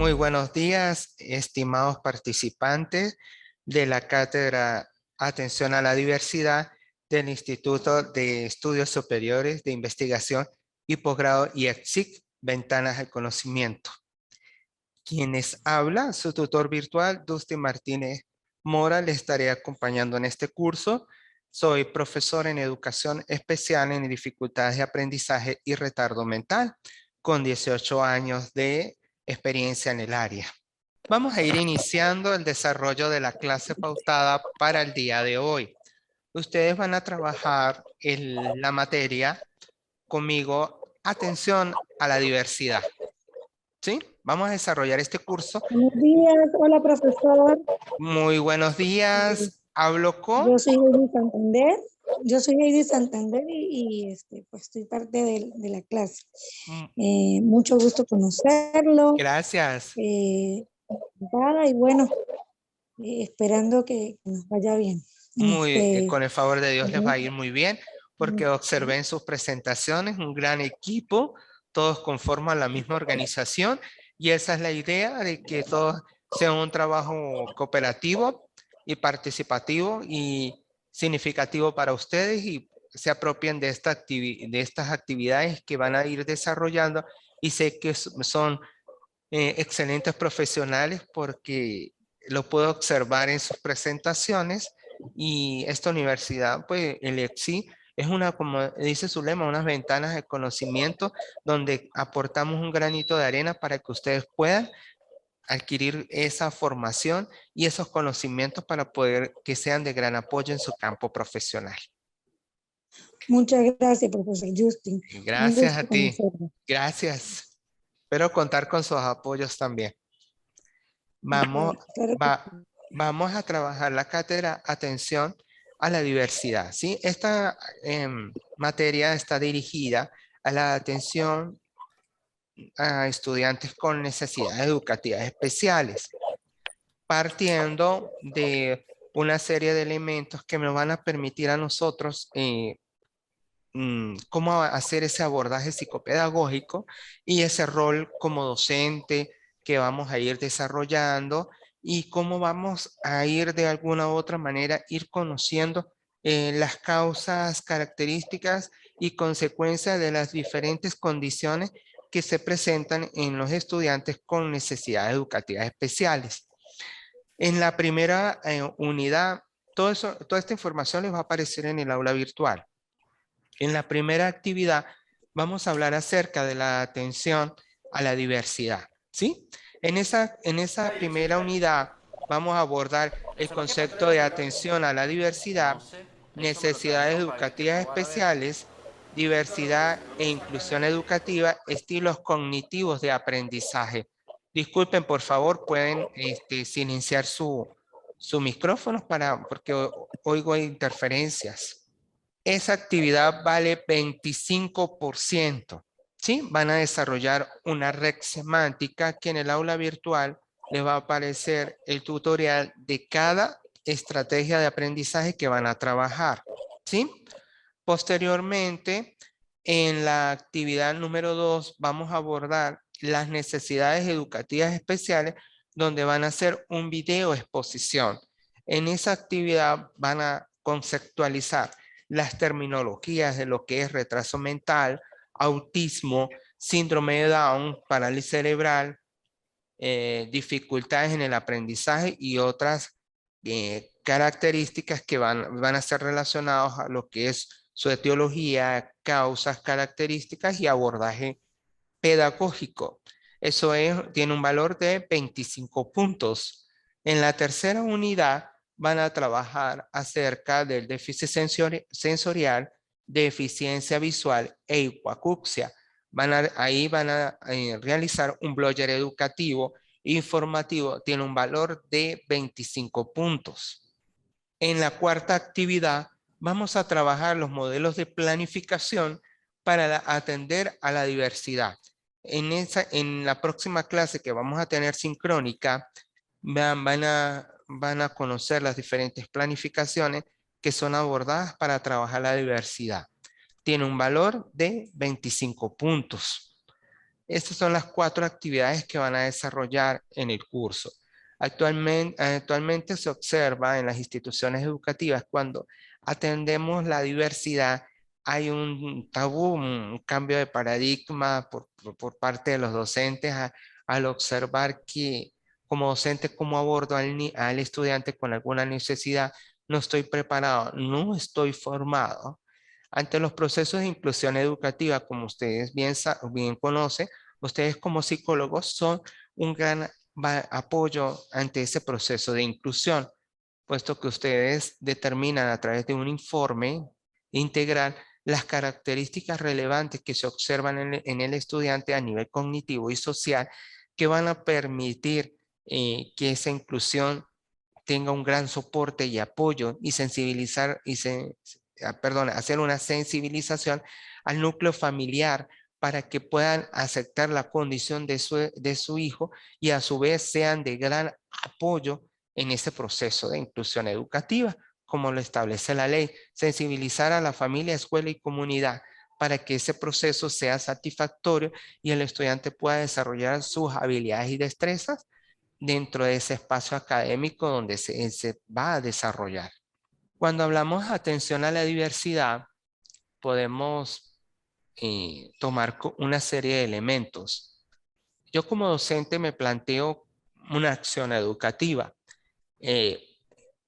Muy buenos días, estimados participantes de la Cátedra Atención a la Diversidad del Instituto de Estudios Superiores de Investigación y Posgrado IEXIC, Ventanas al Conocimiento. Quienes habla, su tutor virtual, Dustin Martínez Mora, le estaré acompañando en este curso. Soy profesor en Educación Especial en Dificultades de Aprendizaje y Retardo Mental, con 18 años de experiencia en el área. Vamos a ir iniciando el desarrollo de la clase pautada para el día de hoy. Ustedes van a trabajar en la materia conmigo, atención a la diversidad. ¿Sí? Vamos a desarrollar este curso. Buenos días, hola profesor. Muy buenos días. Hablo con... Yo soy Heidi Santander. Yo soy Heidi Santander pues estoy parte de la clase. Mucho gusto conocerlo. Gracias. Nada, y bueno, esperando que nos vaya bien. Con el favor de Dios les va a ir muy bien, porque observé en sus presentaciones un gran equipo, todos conforman la misma organización, y esa es la idea de que todos sea un trabajo cooperativo y participativo y significativo para ustedes y se apropien de estas actividades que van a ir desarrollando, y sé que son excelentes profesionales porque lo puedo observar en sus presentaciones. Y esta universidad, pues el EXI, es una, como dice su lema, unas ventanas de conocimiento donde aportamos un granito de arena para que ustedes puedan adquirir esa formación y esos conocimientos para poder que sean de gran apoyo en su campo profesional. Muchas gracias, profesor Justin. Un Gracias a gusto ti. conocerlo. Gracias. Espero contar con sus apoyos también. Vamos, Claro que va, vamos a trabajar la cátedra Atención a la Diversidad, ¿sí? Esta materia está dirigida a la atención a estudiantes con necesidades educativas especiales, partiendo de una serie de elementos que nos van a permitir a nosotros cómo hacer ese abordaje psicopedagógico y ese rol como docente que vamos a ir desarrollando y cómo vamos a ir de alguna u otra manera ir conociendo las causas, características y consecuencias de las diferentes condiciones que se presentan en los estudiantes con necesidades educativas especiales. En la primera unidad, toda esta información les va a aparecer en el aula virtual. En la primera actividad vamos a hablar acerca de la atención a la diversidad, ¿sí? En esa primera unidad vamos a abordar el concepto de atención a la diversidad, necesidades educativas especiales, diversidad e inclusión educativa, estilos cognitivos de aprendizaje. Disculpen, por favor, pueden silenciar su micrófono porque oigo interferencias. Esa actividad vale 25%, ¿sí? Van a desarrollar una red semántica que en el aula virtual les va a aparecer el tutorial de cada estrategia de aprendizaje que van a trabajar, ¿sí? Posteriormente, en la actividad número 2, vamos a abordar las necesidades educativas especiales, donde van a hacer un video exposición. En esa actividad van a conceptualizar las terminologías de lo que es retraso mental, autismo, síndrome de Down, parálisis cerebral, dificultades en el aprendizaje y otras características que van a ser relacionadas a lo que es su etiología, causas, características y abordaje pedagógico. Eso tiene un valor de 25 puntos. En la tercera unidad van a trabajar acerca del déficit sensorial, deficiencia visual e hipoacusia. Ahí van a realizar un blogger educativo informativo, tiene un valor de 25 puntos. En la cuarta actividad vamos a trabajar los modelos de planificación para atender a la diversidad. En la próxima clase que vamos a tener sincrónica, van a conocer las diferentes planificaciones que son abordadas para trabajar la diversidad. Tiene un valor de 25 puntos. Estas son las 4 actividades que van a desarrollar en el curso. Actualmente se observa en las instituciones educativas cuando atendemos la diversidad, hay un tabú, un cambio de paradigma por parte de los docentes al observar que como docente, cómo abordo al estudiante con alguna necesidad, no estoy preparado, no estoy formado. Ante los procesos de inclusión educativa, como ustedes bien conocen, ustedes como psicólogos son un gran apoyo ante ese proceso de inclusión, puesto que ustedes determinan a través de un informe integral las características relevantes que se observan en el estudiante a nivel cognitivo y social que van a permitir que esa inclusión tenga un gran soporte y apoyo y sensibilizar hacer una sensibilización al núcleo familiar para que puedan aceptar la condición de su hijo y a su vez sean de gran apoyo en ese proceso de inclusión educativa, como lo establece la ley, sensibilizar a la familia, escuela y comunidad para que ese proceso sea satisfactorio y el estudiante pueda desarrollar sus habilidades y destrezas dentro de ese espacio académico donde se va a desarrollar. Cuando hablamos de atención a la diversidad, podemos tomar una serie de elementos. Yo como docente me planteo una acción educativa, eh,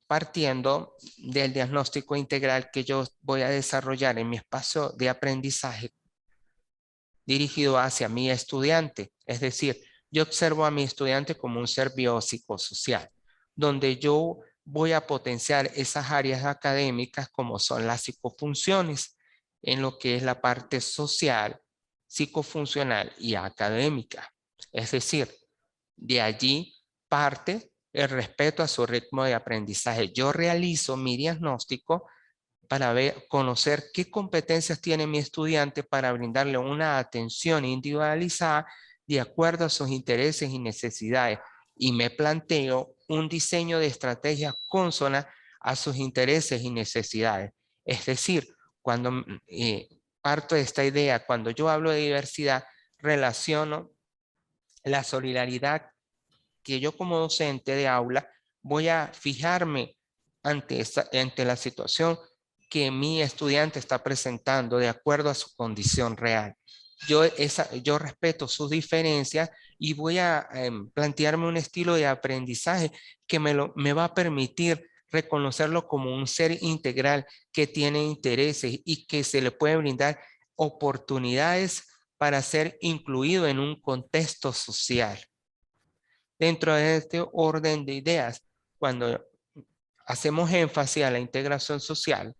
partiendo del diagnóstico integral que yo voy a desarrollar en mi espacio de aprendizaje dirigido hacia mi estudiante. Es decir, yo observo a mi estudiante como un ser biopsicosocial, donde yo voy a potenciar esas áreas académicas como son las psicofunciones, en lo que es la parte social, psicofuncional y académica. Es decir, de allí parte el respeto a su ritmo de aprendizaje. Yo realizo mi diagnóstico para conocer qué competencias tiene mi estudiante para brindarle una atención individualizada de acuerdo a sus intereses y necesidades. Y me planteo un diseño de estrategias consona a sus intereses y necesidades. Es decir, cuando parto de esta idea, cuando yo hablo de diversidad, relaciono la solidaridad que yo como docente de aula voy a fijarme ante la situación que mi estudiante está presentando de acuerdo a su condición real. Yo respeto sus diferencias y voy a plantearme un estilo de aprendizaje que me va a permitir reconocerlo como un ser integral que tiene intereses y que se le puede brindar oportunidades para ser incluido en un contexto social. Dentro de este orden de ideas, cuando hacemos énfasis a la integración social,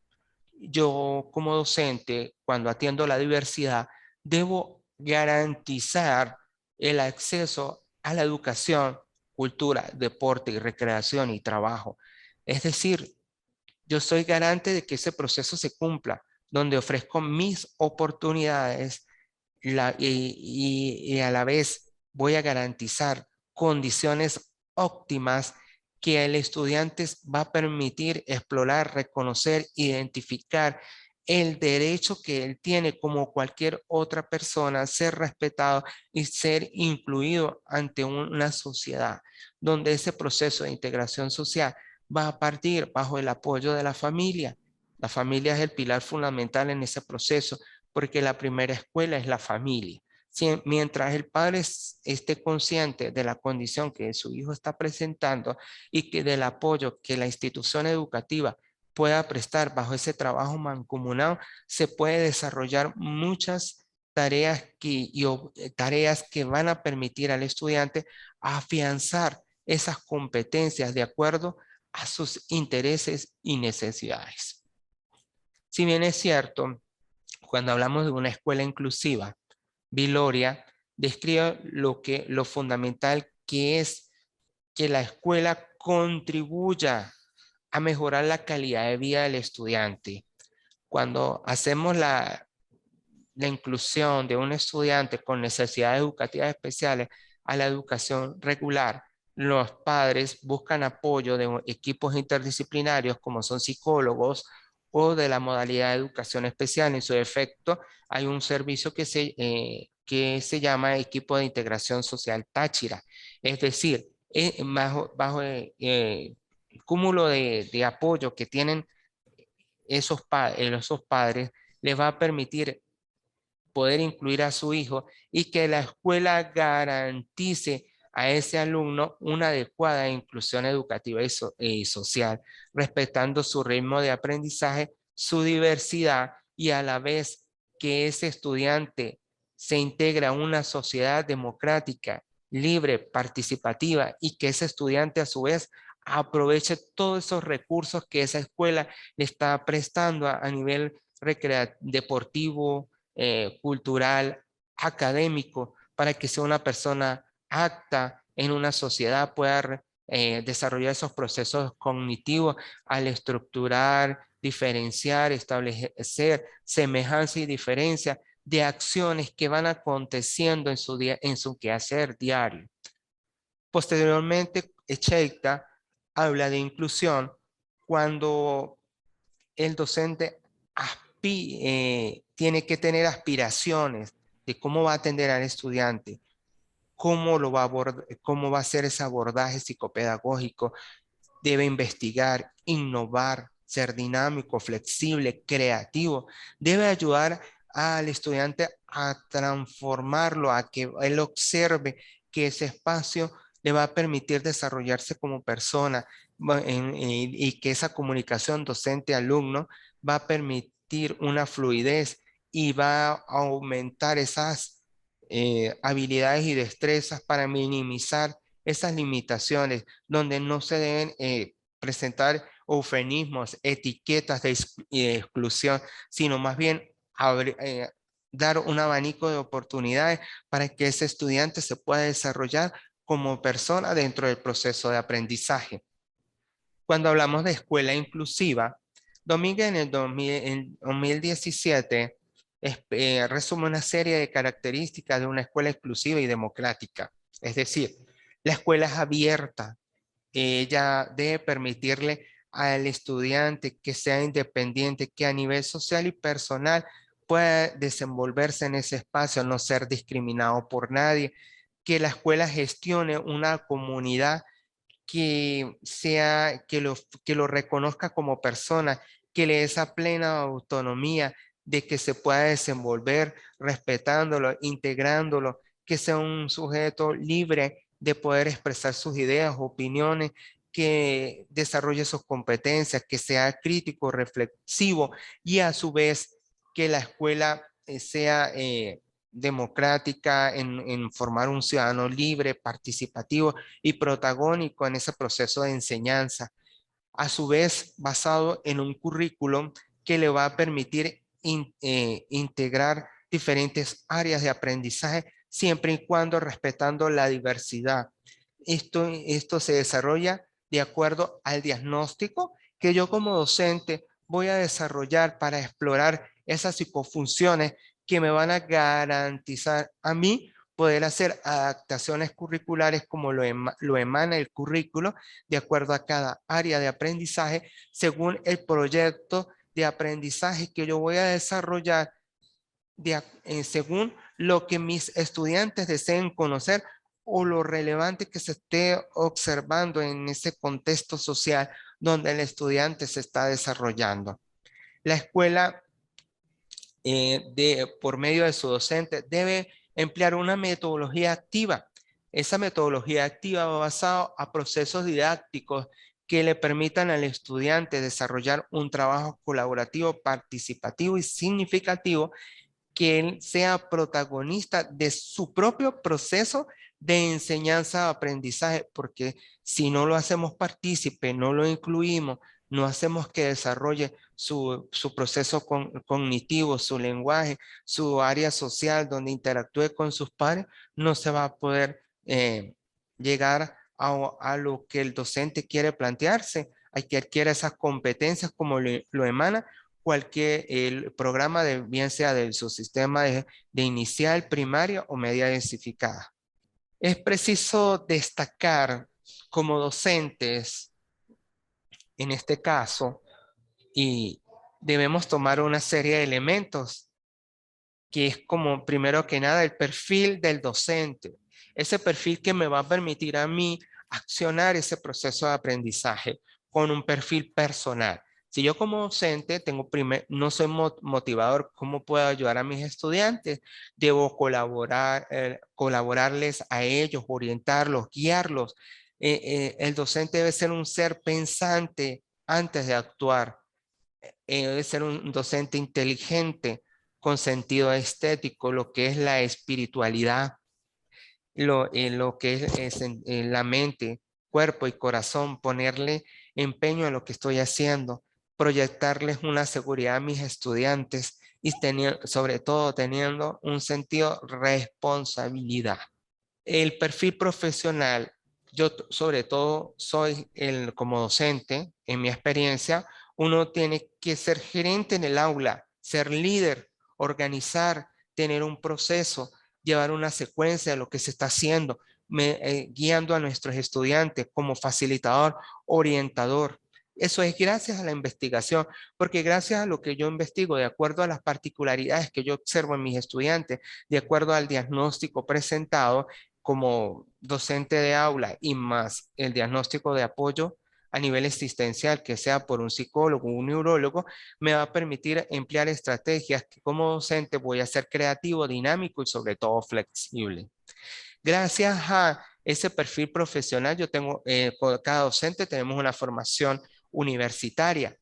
yo como docente, cuando atiendo la diversidad, debo garantizar el acceso a la educación, cultura, deporte y recreación y trabajo. Es decir, yo soy garante de que ese proceso se cumpla, donde ofrezco mis oportunidades y a la vez voy a garantizar condiciones óptimas que el estudiante va a permitir explorar, reconocer, identificar el derecho que él tiene como cualquier otra persona, ser respetado y ser incluido ante una sociedad, donde ese proceso de integración social va a partir bajo el apoyo de la familia. La familia es el pilar fundamental en ese proceso porque la primera escuela es la familia. Mientras el padre esté consciente de la condición que su hijo está presentando y que del apoyo que la institución educativa pueda prestar bajo ese trabajo mancomunado, se puede desarrollar muchas tareas que van a permitir al estudiante afianzar esas competencias de acuerdo a sus intereses y necesidades. Si bien es cierto, cuando hablamos de una escuela inclusiva, Viloria describe lo fundamental que es que la escuela contribuya a mejorar la calidad de vida del estudiante. Cuando hacemos la inclusión de un estudiante con necesidades educativas especiales a la educación regular, los padres buscan apoyo de equipos interdisciplinarios como son psicólogos o de la modalidad de educación especial. En su efecto, hay un servicio que se llama Equipo de Integración Social Táchira. Es decir, bajo el cúmulo de apoyo que tienen esos padres, les va a permitir poder incluir a su hijo y que la escuela garantice a ese alumno una adecuada inclusión educativa y social, respetando su ritmo de aprendizaje, su diversidad y a la vez que ese estudiante se integra a una sociedad democrática, libre, participativa y que ese estudiante a su vez aproveche todos esos recursos que esa escuela le está prestando a nivel deportivo, cultural, académico, para que sea una persona apta en una sociedad, pueda desarrollar esos procesos cognitivos al estructurar, diferenciar, establecer semejanza y diferencia de acciones que van aconteciendo en su quehacer diario. Posteriormente, Echeita habla de inclusión cuando el docente tiene que tener aspiraciones de cómo va a atender al estudiante, cómo va a hacer ese abordaje psicopedagógico, debe investigar, innovar, ser dinámico, flexible, creativo, debe ayudar al estudiante a transformarlo, a que él observe que ese espacio le va a permitir desarrollarse como persona y que esa comunicación docente-alumno va a permitir una fluidez y va a aumentar esas habilidades y destrezas para minimizar esas limitaciones donde no se deben presentar eufemismos, etiquetas de exclusión, sino más bien dar un abanico de oportunidades para que ese estudiante se pueda desarrollar como persona dentro del proceso de aprendizaje. Cuando hablamos de escuela inclusiva, Domínguez en 2017 resume una serie de características de una escuela exclusiva y democrática. Es decir, la escuela es abierta, ella debe permitirle al estudiante que sea independiente, que a nivel social y personal pueda desenvolverse en ese espacio, no ser discriminado por nadie, que la escuela gestione una comunidad que lo reconozca como persona, que le dé esa plena autonomía de que se pueda desenvolver respetándolo, integrándolo, que sea un sujeto libre de poder expresar sus ideas, opiniones, que desarrolle sus competencias, que sea crítico, reflexivo y a su vez que la escuela sea democrática en formar un ciudadano libre, participativo y protagónico en ese proceso de enseñanza, a su vez basado en un currículum que le va a permitir integrar diferentes áreas de aprendizaje siempre y cuando respetando la diversidad. Esto se desarrolla de acuerdo al diagnóstico que yo como docente voy a desarrollar para explorar esas psicofunciones que me van a garantizar a mí poder hacer adaptaciones curriculares como lo emana el currículo de acuerdo a cada área de aprendizaje según el proyecto de aprendizaje que yo voy a desarrollar según lo que mis estudiantes deseen conocer o lo relevante que se esté observando en ese contexto social donde el estudiante se está desarrollando. La escuela, por medio de su docente, debe emplear una metodología activa. Esa metodología activa va basada a procesos didácticos que le permitan al estudiante desarrollar un trabajo colaborativo, participativo y significativo, que él sea protagonista de su propio proceso de enseñanza-aprendizaje, porque si no lo hacemos partícipe, no lo incluimos, no hacemos que desarrolle su proceso cognitivo, su lenguaje, su área social donde interactúe con sus pares, no se va a poder llegar a lo que el docente quiere plantearse. Hay que adquirir esas competencias como lo emana cualquier el programa, bien sea de su sistema de inicial, primaria o media densificada. Es preciso destacar como docentes, en este caso, y debemos tomar una serie de elementos, que es como primero que nada el perfil del docente. Ese perfil que me va a permitir a mí accionar ese proceso de aprendizaje con un perfil personal. Si yo como docente no soy motivador, ¿cómo puedo ayudar a mis estudiantes? Debo colaborarles a ellos, orientarlos, guiarlos. El docente debe ser un ser pensante antes de actuar. Debe ser un docente inteligente con sentido estético, lo que es la espiritualidad, lo que es en la mente, cuerpo y corazón, ponerle empeño a lo que estoy haciendo, proyectarles una seguridad a mis estudiantes y sobre todo teniendo un sentido de responsabilidad. El perfil profesional, yo sobre todo soy como docente, en mi experiencia, uno tiene que ser gerente en el aula, ser líder, organizar, tener un proceso, llevar una secuencia de lo que se está haciendo, guiando a nuestros estudiantes como facilitador, orientador. Eso es gracias a la investigación, porque gracias a lo que yo investigo, de acuerdo a las particularidades que yo observo en mis estudiantes, de acuerdo al diagnóstico presentado, como docente de aula y más el diagnóstico de apoyo a nivel existencial, que sea por un psicólogo o un neurólogo, me va a permitir emplear estrategias que como docente voy a ser creativo, dinámico y sobre todo flexible. Gracias a ese perfil profesional, yo tengo, cada docente tenemos una formación universitaria.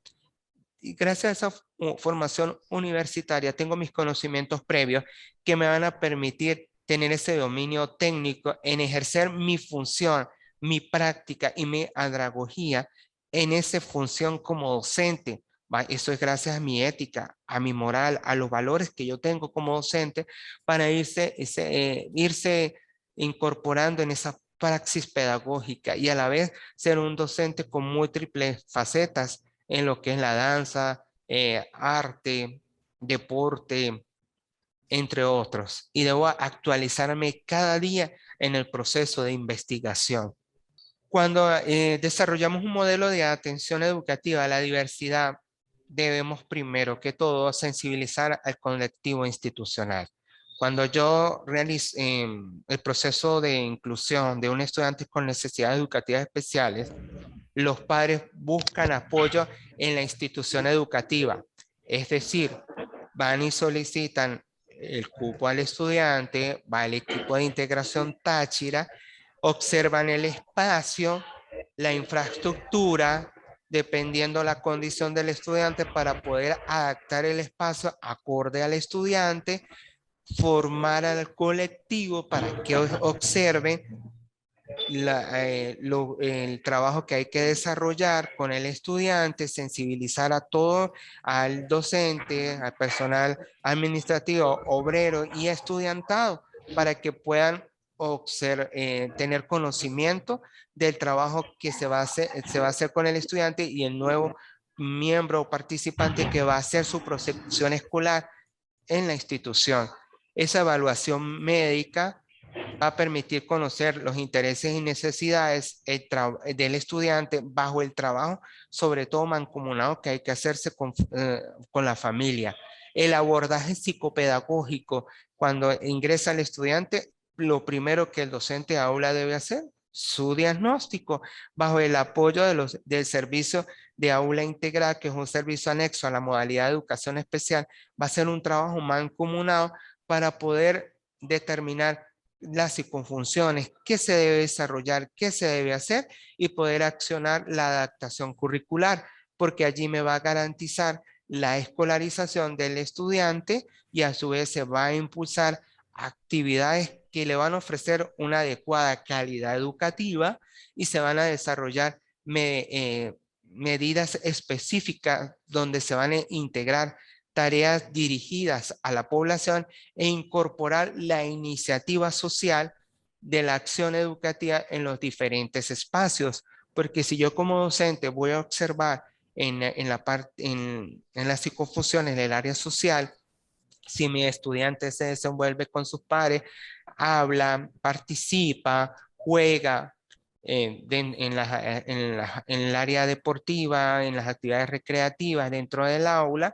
Y gracias a esa formación universitaria tengo mis conocimientos previos que me van a permitir tener ese dominio técnico en ejercer mi función, mi práctica y mi andragogía en esa función como docente. Eso es gracias a mi ética, a mi moral, a los valores que yo tengo como docente para irse incorporando en esa praxis pedagógica y a la vez ser un docente con múltiples facetas en lo que es la danza, arte, deporte, entre otros. Y debo actualizarme cada día en el proceso de investigación. Cuando desarrollamos un modelo de atención educativa a la diversidad, debemos primero que todo sensibilizar al colectivo institucional. Cuando yo realizo el proceso de inclusión de un estudiante con necesidades educativas especiales, los padres buscan apoyo en la institución educativa. Es decir, van y solicitan el cupo al estudiante, va el equipo de integración Táchira, observan el espacio, la infraestructura, dependiendo la condición del estudiante para poder adaptar el espacio acorde al estudiante, formar al colectivo para que observen el trabajo que hay que desarrollar con el estudiante, sensibilizar a todo, al docente, al personal administrativo, obrero y estudiantado, para que puedan tener conocimiento del trabajo que se va a hacer con el estudiante y el nuevo miembro o participante que va a hacer su prosecución escolar en la institución. Esa evaluación médica va a permitir conocer los intereses y necesidades del estudiante bajo el trabajo, sobre todo mancomunado que hay que hacerse con la familia. El abordaje psicopedagógico, cuando ingresa el estudiante, lo primero que el docente de aula debe hacer, su diagnóstico, bajo el apoyo del servicio de aula integral, que es un servicio anexo a la modalidad de educación especial, va a ser un trabajo mancomunado para poder determinar las psicofunciones, qué se debe desarrollar, qué se debe hacer y poder accionar la adaptación curricular, porque allí me va a garantizar la escolarización del estudiante y a su vez se va a impulsar actividades que le van a ofrecer una adecuada calidad educativa y se van a desarrollar medidas específicas donde se van a integrar tareas dirigidas a la población e incorporar la iniciativa social de la acción educativa en los diferentes espacios. Porque si yo como docente voy a observar en las psicofunciones del área social, si mi estudiante se desenvuelve con sus pares, habla, participa, juega, en el área deportiva, en las actividades recreativas dentro del aula,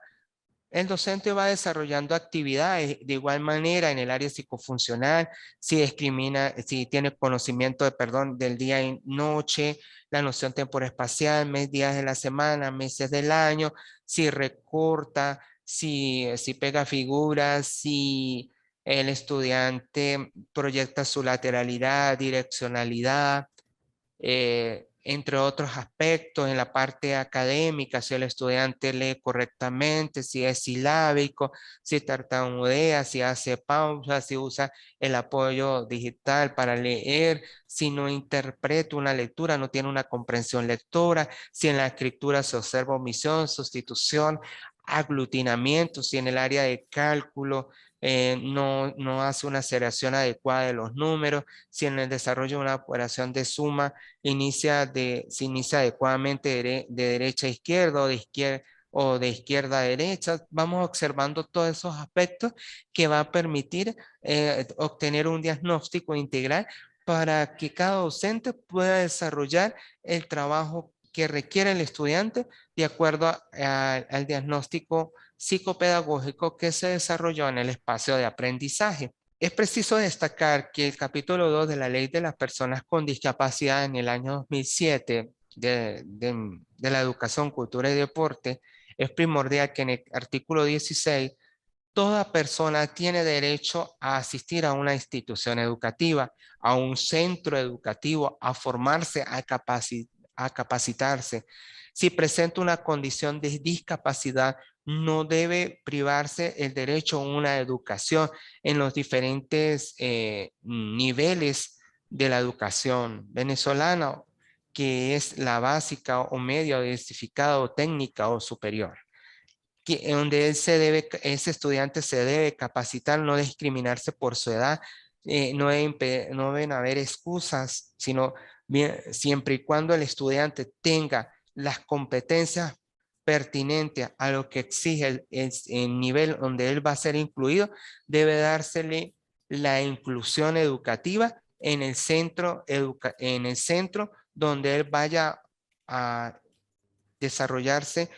el docente va desarrollando actividades de igual manera en el área psicofuncional, si discrimina, si tiene conocimiento de, perdón, del día y noche, la noción temporoespacial, días de la semana, meses del año, si recorta, si pega figuras, si el estudiante proyecta su lateralidad, direccionalidad, entre otros aspectos en la parte académica, si el estudiante lee correctamente, si es silábico, si tartamudea, si hace pausas, si usa el apoyo digital para leer, si no interpreta una lectura, no tiene una comprensión lectora, si en la escritura se observa omisión, sustitución, aglutinamiento, si en el área de cálculo no hace una seriación adecuada de los números, si en el desarrollo de una operación de suma se inicia adecuadamente de derecha a izquierda o de izquierda a derecha. Vamos observando todos esos aspectos que va a permitir obtener un diagnóstico integral para que cada docente pueda desarrollar el trabajo que requiere el estudiante de acuerdo al diagnóstico psicopedagógico que se desarrolló en el espacio de aprendizaje. Es preciso destacar que el capítulo 2 de la Ley de las Personas con Discapacidad en el año 2007 de la Educación, Cultura y Deporte es primordial que en el artículo 16 toda persona tiene derecho a asistir a una institución educativa, a un centro educativo, a formarse, a capacitarse. Si presenta una condición de discapacidad, no debe privarse el derecho a una educación en los diferentes niveles de la educación venezolana, que es la básica o media, o diversificada o técnica o superior donde ese estudiante se debe capacitar, no discriminarse por su edad, no deben haber excusas, sino siempre y cuando el estudiante tenga las competencias pertinentes a lo que exige el nivel donde él va a ser incluido, debe dársele la inclusión educativa en en el centro donde él vaya a desarrollarse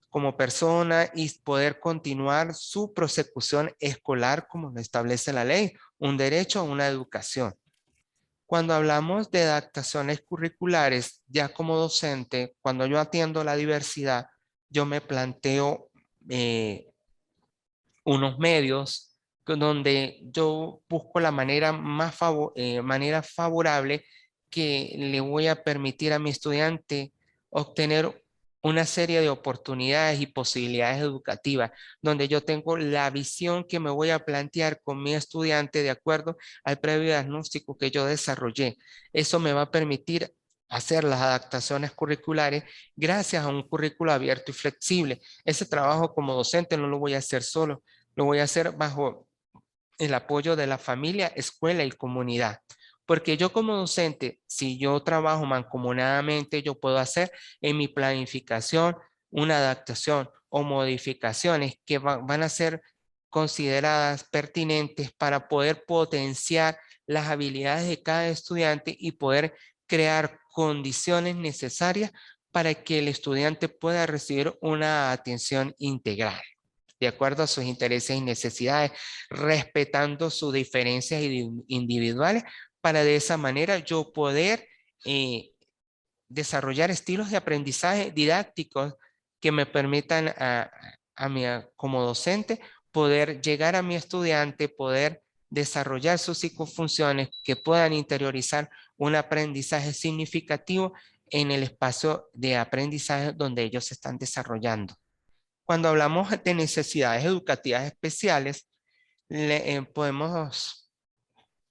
como persona y poder continuar su prosecución escolar como lo establece la ley, un derecho a una educación. Cuando hablamos de adaptaciones curriculares, ya como docente, cuando yo atiendo la diversidad, yo me planteo unos medios donde yo busco la manera favorable que le voy a permitir a mi estudiante obtener una serie de oportunidades y posibilidades educativas, donde yo tengo la visión que me voy a plantear con mi estudiante de acuerdo al previo diagnóstico que yo desarrollé. Eso me va a permitir hacer las adaptaciones curriculares gracias a un currículo abierto y flexible. Ese trabajo como docente no lo voy a hacer solo, lo voy a hacer bajo el apoyo de la familia, escuela y comunidad. Porque yo como docente, si yo trabajo mancomunadamente, yo puedo hacer en mi planificación una adaptación o modificaciones que van a ser consideradas pertinentes para poder potenciar las habilidades de cada estudiante y poder crear condiciones necesarias para que el estudiante pueda recibir una atención integral de acuerdo a sus intereses y necesidades, respetando sus diferencias individuales, para de esa manera yo poder desarrollar estilos de aprendizaje didácticos que me permitan como docente poder llegar a mi estudiante, poder desarrollar sus psicofunciones que puedan interiorizar un aprendizaje significativo en el espacio de aprendizaje donde ellos se están desarrollando. Cuando hablamos de necesidades educativas especiales, podemos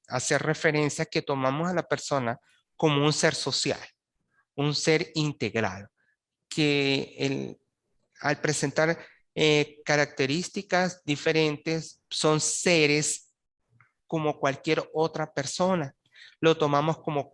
hacer referencia a que tomamos a la persona como un ser social, un ser integral, que al presentar características diferentes son seres como cualquier otra persona. Lo tomamos como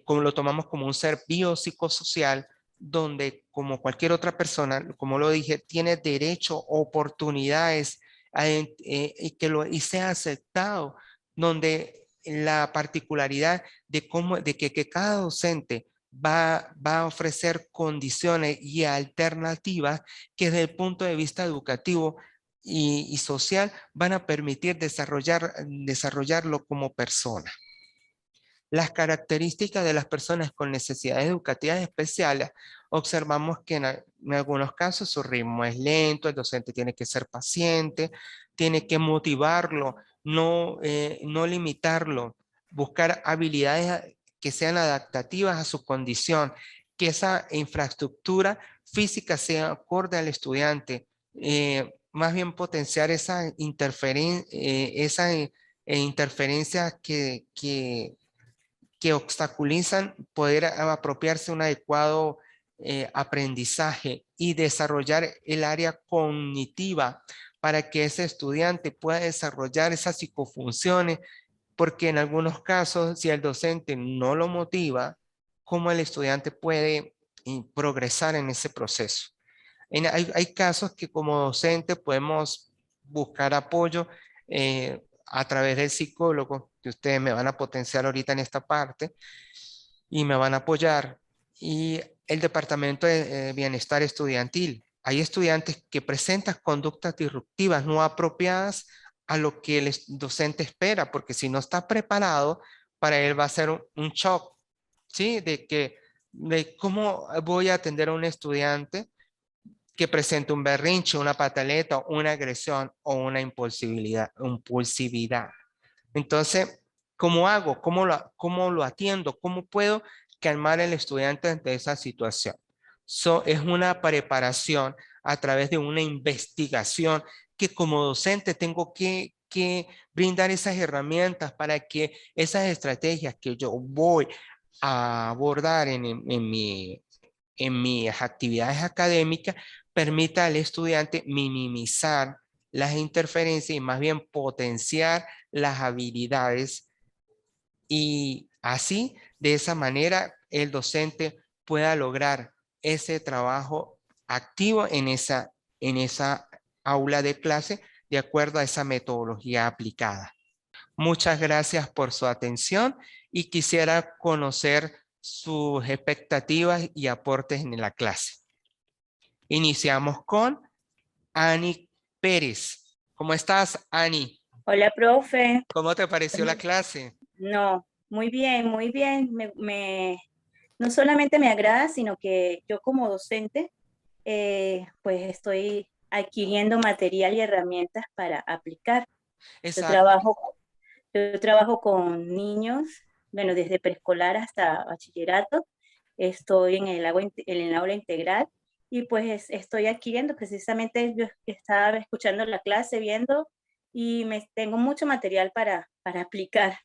lo tomamos como un ser biopsicosocial donde como cualquier otra persona, como lo dije, tiene derecho, oportunidades y sea aceptado, donde la particularidad de que cada docente va a ofrecer condiciones y alternativas que desde el punto de vista educativo y social van a permitir desarrollarlo como persona. Las características de las personas con necesidades educativas especiales, observamos que en algunos casos su ritmo es lento, el docente tiene que ser paciente, tiene que motivarlo, no limitarlo, buscar habilidades que sean adaptativas a su condición, que esa infraestructura física sea acorde al estudiante, más bien potenciar esa interferencia que obstaculizan poder apropiarse un adecuado aprendizaje y desarrollar el área cognitiva para que ese estudiante pueda desarrollar esas psicofunciones, porque en algunos casos, si el docente no lo motiva, ¿cómo el estudiante puede progresar en ese proceso? Hay casos que como docente podemos buscar apoyo a través del psicólogo, que ustedes me van a potenciar ahorita en esta parte y me van a apoyar. Y el Departamento de Bienestar Estudiantil. Hay estudiantes que presentan conductas disruptivas no apropiadas a lo que el docente espera, porque si no está preparado, para él va a ser un shock, ¿sí? De cómo voy a atender a un estudiante que presente un berrinche, una pataleta, una agresión o una impulsividad. Entonces, ¿cómo hago? ¿Cómo lo atiendo? ¿Cómo puedo calmar al estudiante ante esa situación? Es una preparación a través de una investigación que como docente tengo que brindar esas herramientas para que esas estrategias que yo voy a abordar en mis actividades académicas permita al estudiante minimizar las interferencias y más bien potenciar las habilidades, y así, de esa manera, el docente pueda lograr ese trabajo activo en esa aula de clase de acuerdo a esa metodología aplicada. Muchas gracias por su atención y quisiera conocer sus expectativas y aportes en la clase. Iniciamos con Ani Pérez. ¿Cómo estás, Ani? Hola, profe. ¿Cómo te pareció la clase? No, muy bien, muy bien. No solamente me agrada, sino que yo como docente, pues estoy adquiriendo material y herramientas para aplicar. Yo Exacto. trabajo, yo trabajo con niños, bueno, desde preescolar hasta bachillerato. Estoy en el aula integral y pues estoy adquiriendo, precisamente yo estaba escuchando la clase, viendo y tengo mucho material para aplicar.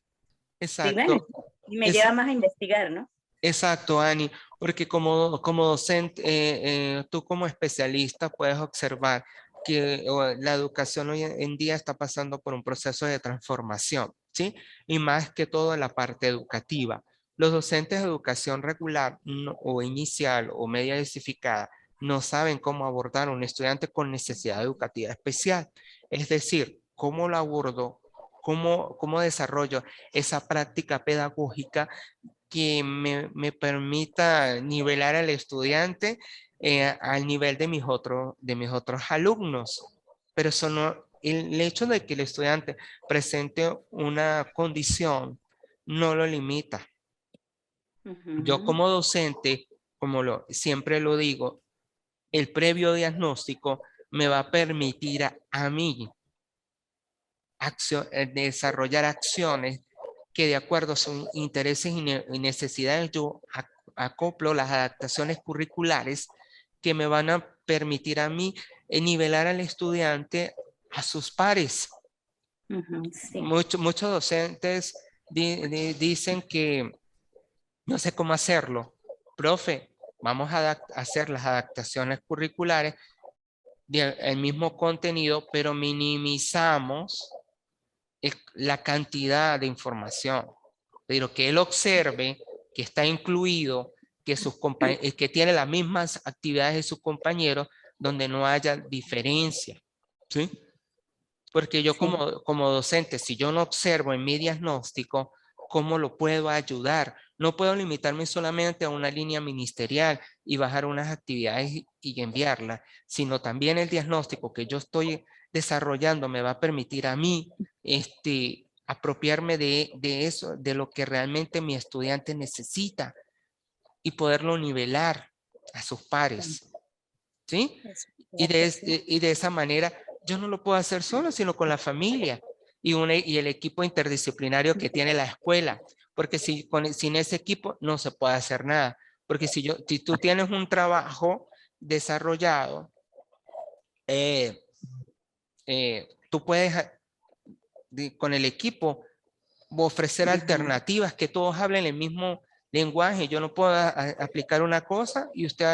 Y bueno, Exacto. y me lleva Es, más a investigar, ¿no? exacto, Ani, porque como docente, tú como especialista puedes observar que la educación hoy en día está pasando por un proceso de transformación, ¿sí? Y más que todo en la parte educativa. Los docentes de educación regular o inicial o media diversificada no saben cómo abordar a un estudiante con necesidad educativa especial. Es decir, cómo lo abordo, cómo desarrollo esa práctica pedagógica que me permita nivelar al estudiante al nivel de mis otros alumnos. Pero eso no, el hecho de que el estudiante presente una condición no lo limita. Yo Ujú. como docente, siempre lo digo, el previo diagnóstico me va a permitir a mí desarrollar acciones que de acuerdo a sus intereses y necesidades yo acoplo las adaptaciones curriculares que me van a permitir a mí nivelar al estudiante a sus pares. Sí. Muchos docentes dicen que no sé cómo hacerlo. Profe, vamos a hacer las adaptaciones curriculares del mismo contenido, pero minimizamos la cantidad de información, pero que él observe que está incluido, que tiene las mismas actividades de sus compañeros, donde no haya diferencia, ¿sí? Porque yo Sí. como docente, si yo no observo en mi diagnóstico, ¿cómo lo puedo ayudar? No puedo limitarme solamente a una línea ministerial y bajar unas actividades y enviarlas, sino también el diagnóstico que yo estoy desarrollando me va a permitir a mí apropiarme de eso, de lo que realmente mi estudiante necesita y poderlo nivelar a sus pares, ¿sí? Eso, Y sí. y de esa manera yo no lo puedo hacer solo, sino con la familia y el equipo interdisciplinario que tiene la escuela, porque sin ese equipo no se puede hacer nada, porque si tú tienes un trabajo desarrollado, tú puedes con el equipo ofrecer alternativas, que todos hablen el mismo lenguaje. Yo no puedo aplicar una cosa y usted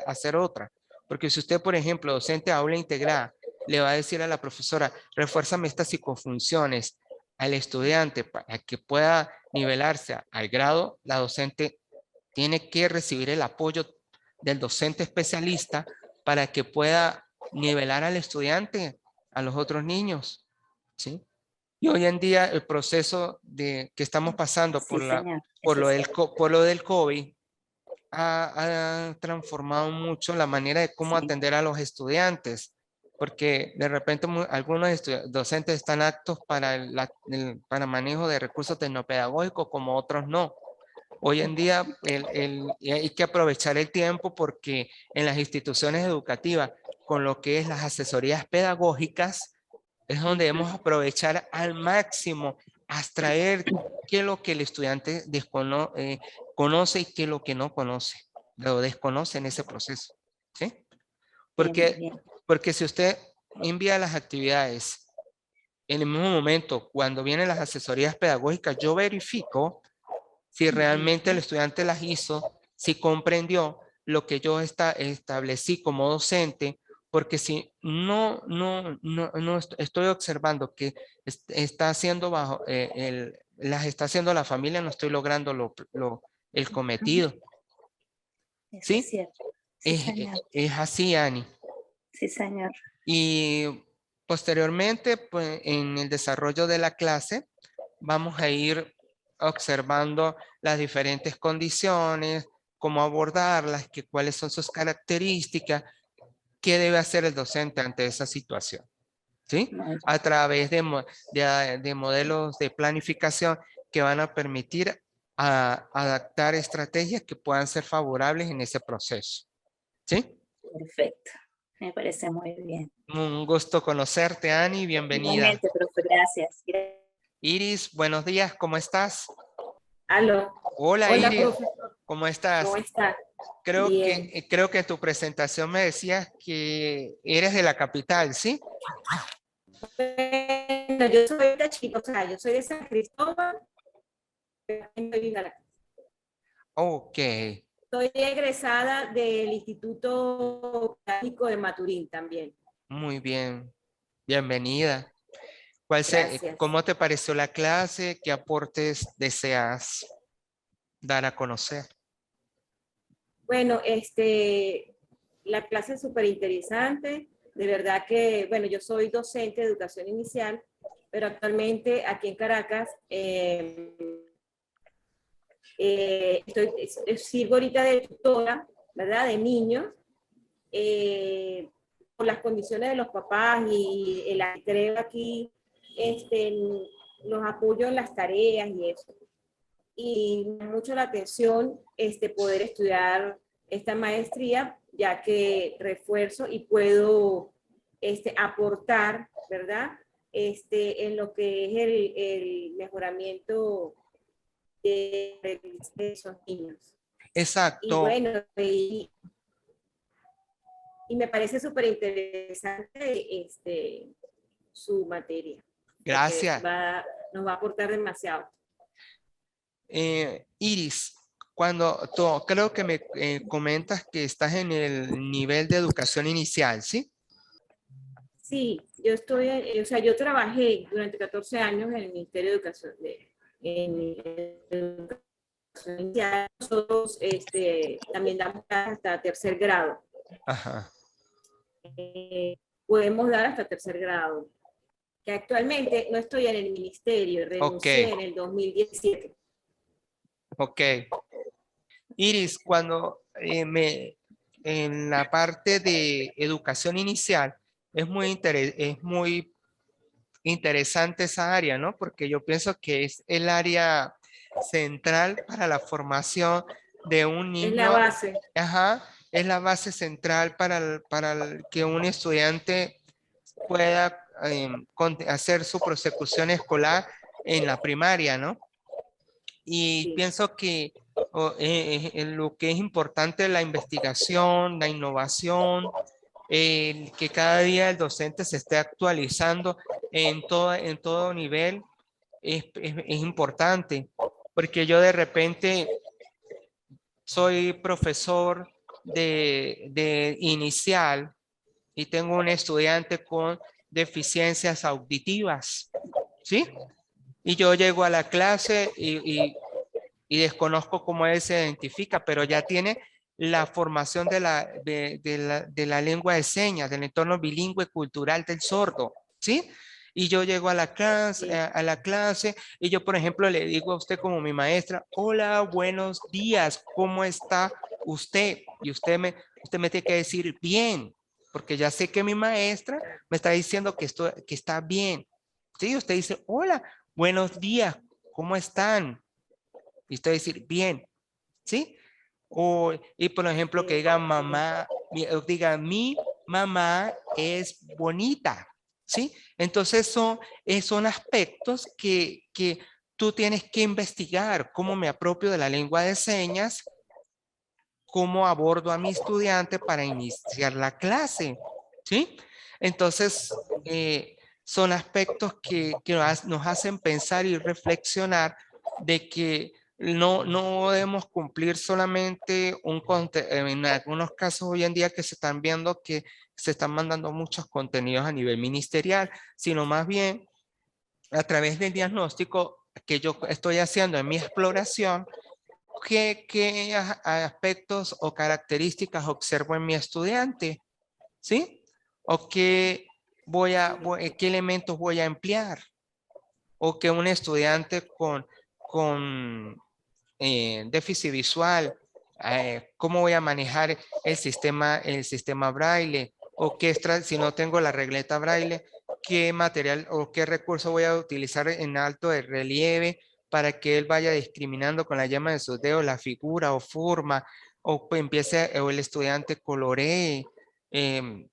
hacer otra. Porque si usted, por ejemplo, docente de aula integrada, le va a decir a la profesora, refuérzame estas psicofunciones al estudiante para que pueda nivelarse al grado, la docente tiene que recibir el apoyo del docente especialista para que pueda nivelar al estudiante, a los otros niños, ¿sí? Y hoy en día el proceso que estamos pasando Sí, señor. Eso es cierto. por lo del COVID ha transformado mucho la manera de cómo Sí. atender a los estudiantes, porque de repente algunos docentes están aptos para manejo de recursos tecnopedagógicos como otros no. Hoy en día hay que aprovechar el tiempo porque en las instituciones educativas, con lo que es las asesorías pedagógicas, es donde debemos aprovechar al máximo, abstraer qué es lo que el estudiante conoce y qué es lo que no conoce, lo desconoce en ese proceso, ¿sí? Bien, muy Porque, bien. porque si usted envía las actividades en el mismo momento, cuando vienen las asesorías pedagógicas, yo verifico si realmente el estudiante las hizo, si comprendió lo que yo establecí como docente, porque si no estoy observando que está haciendo las está haciendo la familia, no estoy logrando el cometido. Eso es ¿Sí? cierto. Sí, señor. Es así, Ani. Sí, señor. Y posteriormente, pues, en el desarrollo de la clase, vamos a ir observando las diferentes condiciones, cómo abordarlas, cuáles son sus características, qué debe hacer el docente ante esa situación, ¿sí? Muy A través de modelos de planificación que van a permitir adaptar estrategias que puedan ser favorables en ese proceso, ¿sí? perfecto. Me parece muy bien. Un gusto conocerte, Ani, bienvenida. Igualmente, profe, gracias. Iris, buenos días, ¿cómo estás? Aló. Hola, Hola, Iris, profesor. ¿cómo ¿Cómo estás? está? Bien. Creo que en tu presentación me decías que eres de la capital, ¿sí? Bueno, yo soy de Chile, o sea, yo soy de San Cristóbal. Ok, Soy egresada del Instituto Técnico de Maturín también. muy bien, bienvenida. Gracias. ¿Cómo te pareció la clase? ¿Qué aportes deseas dar a conocer? Bueno, la clase es súper interesante. De verdad que, bueno, yo soy docente de educación inicial, pero actualmente aquí en Caracas sirvo ahorita de tutora, ¿verdad? De niños, por las condiciones de los papás y el ajetreo aquí, los apoyo en las tareas y eso. Y me llama mucho la atención poder estudiar esta maestría, ya que refuerzo y puedo aportar, ¿verdad? En lo que es el mejoramiento de esos niños. Y Exacto, bueno, y me parece súper interesante su materia, porque gracias. nos va a aportar demasiado. Iris, creo que me comentas que estás en el nivel de educación inicial, ¿sí? Sí, o sea, yo trabajé durante 14 años en el Ministerio de Educación, inicial. Nosotros también damos hasta tercer grado. Ajá. Podemos dar hasta tercer grado. que actualmente no estoy en el ministerio, renuncié en el 2017. Ok. Iris, cuando en la parte de educación inicial, es muy interesante esa área, ¿no? Porque yo pienso que es el área central para la formación de un niño. Es la base. Ajá, es la base central para que un estudiante pueda hacer su prosecución escolar en la primaria, ¿no? Y Sí. pienso que en lo que es importante la investigación, la innovación, que cada día el docente se esté actualizando en todo nivel, es importante, porque yo de repente soy profesor de inicial y tengo un estudiante con deficiencias auditivas, ¿sí? Y yo llego a la clase y desconozco cómo él se identifica, pero ya tiene la formación de la lengua de señas, del entorno bilingüe cultural del sordo, ¿sí? Y yo llego a la clase y yo, por ejemplo, le digo a usted como mi maestra, hola, buenos días, ¿cómo está usted? Y usted me tiene que decir bien, porque ya sé que mi maestra me está diciendo que está bien. Sí, usted dice, hola, buenos días, ¿cómo están? Y usted decir, bien, ¿sí? Y por ejemplo, que diga mamá, diga mi mamá es bonita, ¿sí? Entonces son aspectos que tú tienes que investigar, cómo me apropio de la lengua de señas, cómo abordo a mi estudiante para iniciar la clase, ¿sí? Entonces, son aspectos que nos hacen pensar y reflexionar de que no debemos cumplir solamente en algunos casos hoy en día que se están viendo que se están mandando muchos contenidos a nivel ministerial, sino más bien a través del diagnóstico que yo estoy haciendo en mi exploración, qué aspectos o características observo en mi estudiante, ¿sí? O qué qué elementos voy a emplear, o que un estudiante con déficit visual, cómo voy a manejar el sistema braille, o qué si no tengo la regleta braille, qué material o qué recurso voy a utilizar en alto de relieve para que él vaya discriminando con la yema de sus dedos la figura o forma, o o el estudiante coloree en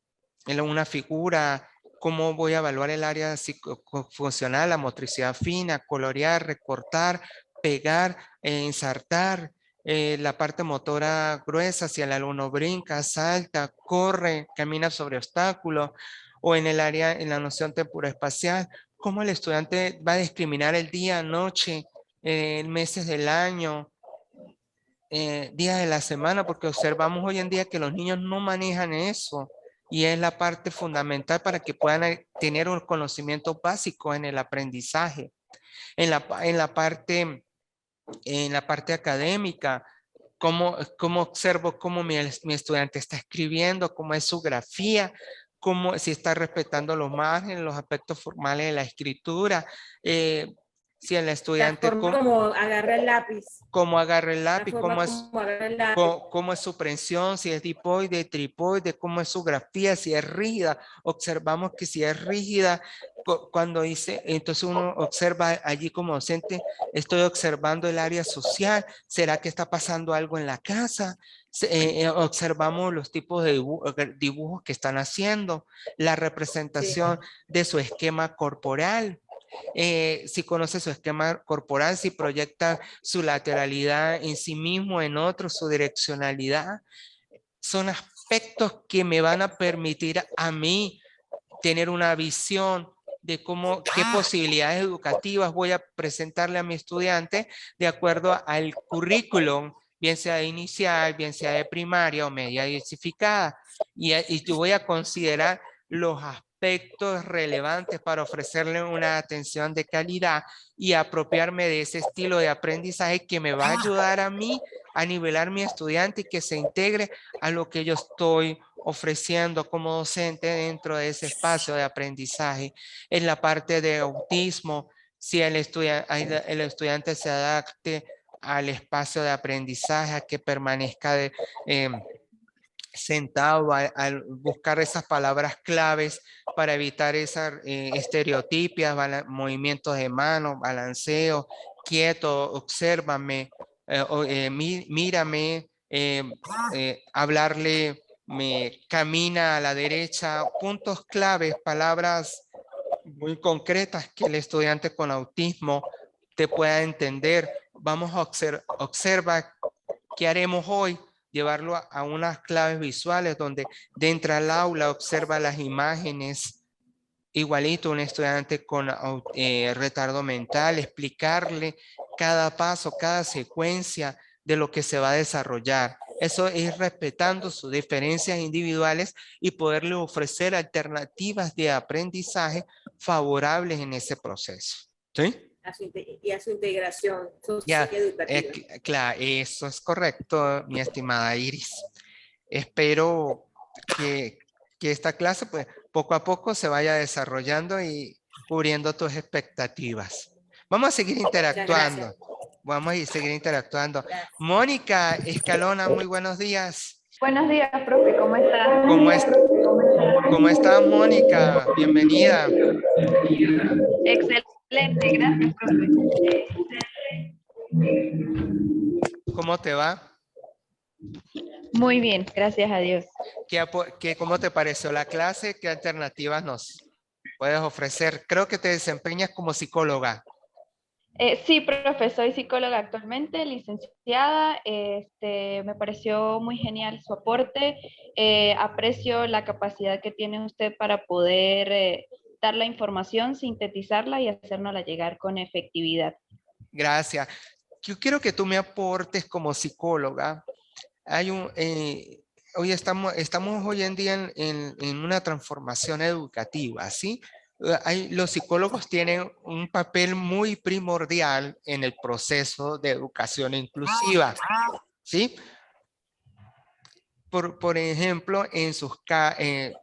una figura. Cómo voy a evaluar el área psicofuncional, la motricidad fina, colorear, recortar, pegar, ensartar, la parte motora gruesa, si el alumno brinca, salta, corre, camina sobre obstáculos, o en el área, en la noción temporoespacial, cómo el estudiante va a discriminar el día, noche, meses del año, días de la semana, porque observamos hoy en día que los niños no manejan eso. Y es la parte fundamental para que puedan tener un conocimiento básico en el aprendizaje. En la parte académica, cómo observo cómo mi estudiante está escribiendo, cómo es su grafía, si está respetando los márgenes, los aspectos formales de la escritura, si el La estudiante forma como agarra el lápiz. cómo agarra el La lápiz, forma como agarra el lápiz. cómo es su prensión, si es dipoide, tripoide, cómo es su grafía, si es rígida. Observamos que si es rígida, cuando dice, entonces uno observa allí como docente, estoy observando el área social, ¿será que está pasando algo en la casa? Observamos los tipos de dibujos que están haciendo, la representación de su esquema corporal. Si conoce su esquema corporal, si proyecta su lateralidad en sí mismo, en otro, su direccionalidad. Son aspectos que me van a permitir a mí tener una visión de qué posibilidades educativas voy a presentarle a mi estudiante de acuerdo al currículum, bien sea de inicial, bien sea de primaria o media diversificada. Y yo voy a considerar los aspectos aspectos relevantes para ofrecerle una atención de calidad y apropiarme de ese estilo de aprendizaje que me va a ayudar a mí a nivelar mi estudiante y que se integre a lo que yo estoy ofreciendo como docente dentro de ese espacio de aprendizaje. En la parte de autismo, si el estudiante se adapte al espacio de aprendizaje, a que permanezca sentado al buscar esas palabras claves para evitar esas estereotipias, movimientos de mano, balanceo, quieto, obsérvame, mírame, hablarle, camina a la derecha, puntos claves, palabras muy concretas que el estudiante con autismo te pueda entender. Vamos a observar qué haremos hoy, llevarlo a unas claves visuales donde dentro del aula observa las imágenes, igualito un estudiante con retardo mental, explicarle cada paso, cada secuencia de lo que se va a desarrollar. Eso es respetando sus diferencias individuales y poderle ofrecer alternativas de aprendizaje favorables en ese proceso. ¿Sí? Y a su integración Ya, social y educativa. claro, eso es correcto, mi estimada Iris. Espero que esta clase, pues, poco a poco se vaya desarrollando y cubriendo tus expectativas. Vamos a seguir interactuando. Vamos a seguir interactuando. Gracias. Mónica Escalona, muy buenos días. Buenos días, profe, ¿cómo está? ¿Cómo estás, Mónica? Bienvenida. Excelente, gracias, profe. ¿Cómo te va? Muy bien, gracias a Dios. ¿Cómo te pareció la clase? ¿Qué alternativas nos puedes ofrecer? Creo que te desempeñas como psicóloga. Sí, profe, soy psicóloga actualmente, licenciada. Me pareció muy genial su aporte. Aprecio la capacidad que tiene usted para poder dar la información, sintetizarla y hacérnosla llegar con efectividad. Gracias. Yo quiero que tú me aportes como psicóloga. Hoy estamos hoy en día en una transformación educativa, ¿sí? Los psicólogos tienen un papel muy primordial en el proceso de educación inclusiva, ¿sí? Por ejemplo,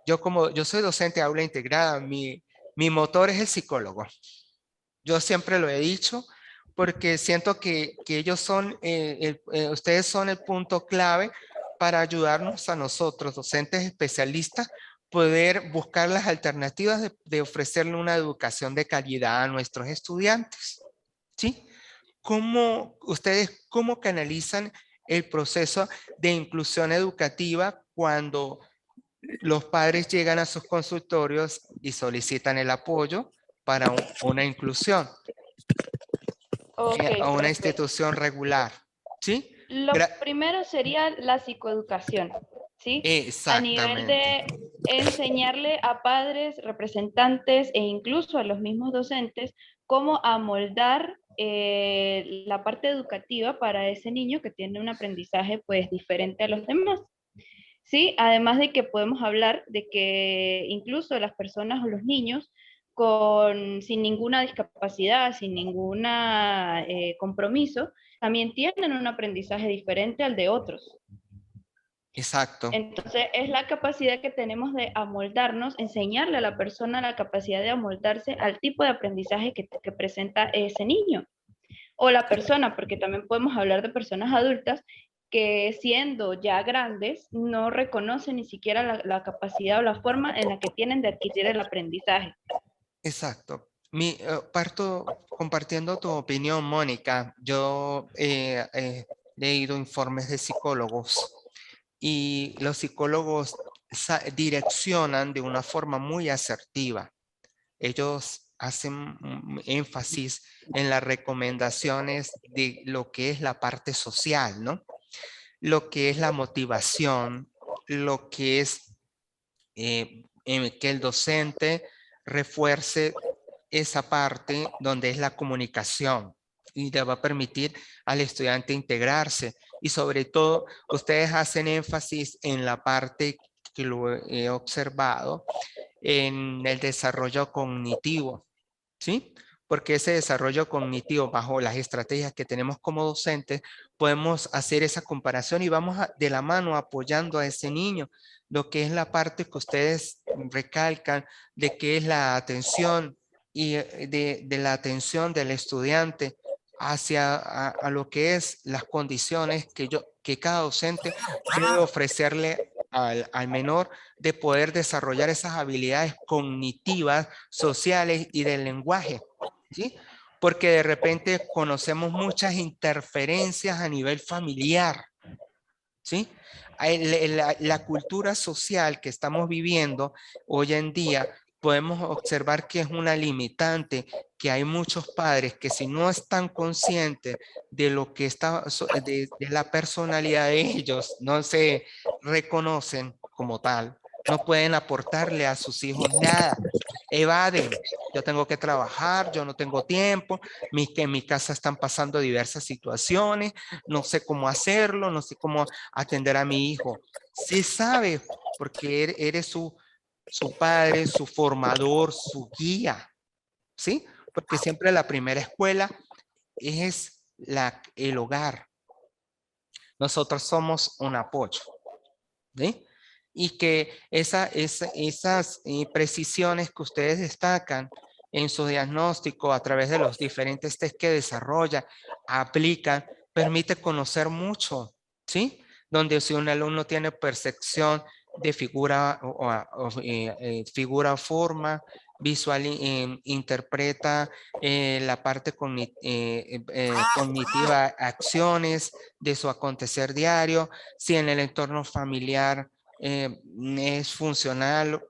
yo soy docente de aula integrada, mi motor es el psicólogo. Yo siempre lo he dicho porque siento que ellos son, ustedes son el punto clave para ayudarnos a nosotros, docentes especialistas, poder buscar las alternativas de ofrecerle una educación de calidad a nuestros estudiantes. ¿Sí? ¿Cómo canalizan el proceso de inclusión educativa cuando los padres llegan a sus consultorios y solicitan el apoyo para una inclusión a una institución regular? ¿Sí? Lo primero sería la psicoeducación, ¿sí? Exactamente. A nivel de enseñarle a padres, representantes e incluso a los mismos docentes cómo amoldar la parte educativa para ese niño que tiene un aprendizaje pues diferente a los demás. Sí, además de que podemos hablar de que incluso las personas o los niños sin ninguna discapacidad, sin ningún compromiso, también tienen un aprendizaje diferente al de otros. Exacto. Entonces, es la capacidad que tenemos de amoldarnos, enseñarle a la persona la capacidad de amoldarse al tipo de aprendizaje que presenta ese niño o la persona, porque también podemos hablar de personas adultas que siendo ya grandes no reconocen ni siquiera la capacidad o la forma en la que tienen de adquirir el aprendizaje. Exacto. Parto compartiendo tu opinión, Mónica. Yo he leído informes de psicólogos y los psicólogos direccionan de una forma muy asertiva. Ellos hacen énfasis en las recomendaciones de lo que es la parte social, ¿no? Lo que es la motivación, lo que es que el docente refuerce esa parte donde es la comunicación y le va a permitir al estudiante integrarse. Y sobre todo, ustedes hacen énfasis en la parte que lo he observado, en el desarrollo cognitivo, ¿sí? Porque ese desarrollo cognitivo, bajo las estrategias que tenemos como docentes, podemos hacer esa comparación y vamos de la mano apoyando a ese niño. Lo que es la parte que ustedes recalcan de que es la atención y de la atención del estudiante hacia a lo que es las condiciones que cada docente debe ofrecerle al menor de poder desarrollar esas habilidades cognitivas, sociales y del lenguaje, ¿sí? Porque de repente conocemos muchas interferencias a nivel familiar, ¿sí? La cultura social que estamos viviendo hoy en día, podemos observar que es una limitante, que hay muchos padres que si no están conscientes de lo que está, de la personalidad de ellos, no se reconocen como tal, no pueden aportarle a sus hijos nada, evaden. Yo tengo que trabajar, yo no tengo tiempo, que en mi casa están pasando diversas situaciones, no sé cómo hacerlo, no sé cómo atender a mi hijo. Sí sabe, porque eres su padre, su formador, su guía, ¿sí? Porque siempre la primera escuela es el hogar. Nosotros somos un apoyo, ¿sí? Y que esas precisiones que ustedes destacan en su diagnóstico a través de los diferentes test que desarrolla, aplican, permite conocer mucho, ¿sí? Donde si un alumno tiene percepción de figura figura o forma, visual, interpreta la parte cognitiva, acciones de su acontecer diario, si en el entorno familiar es funcional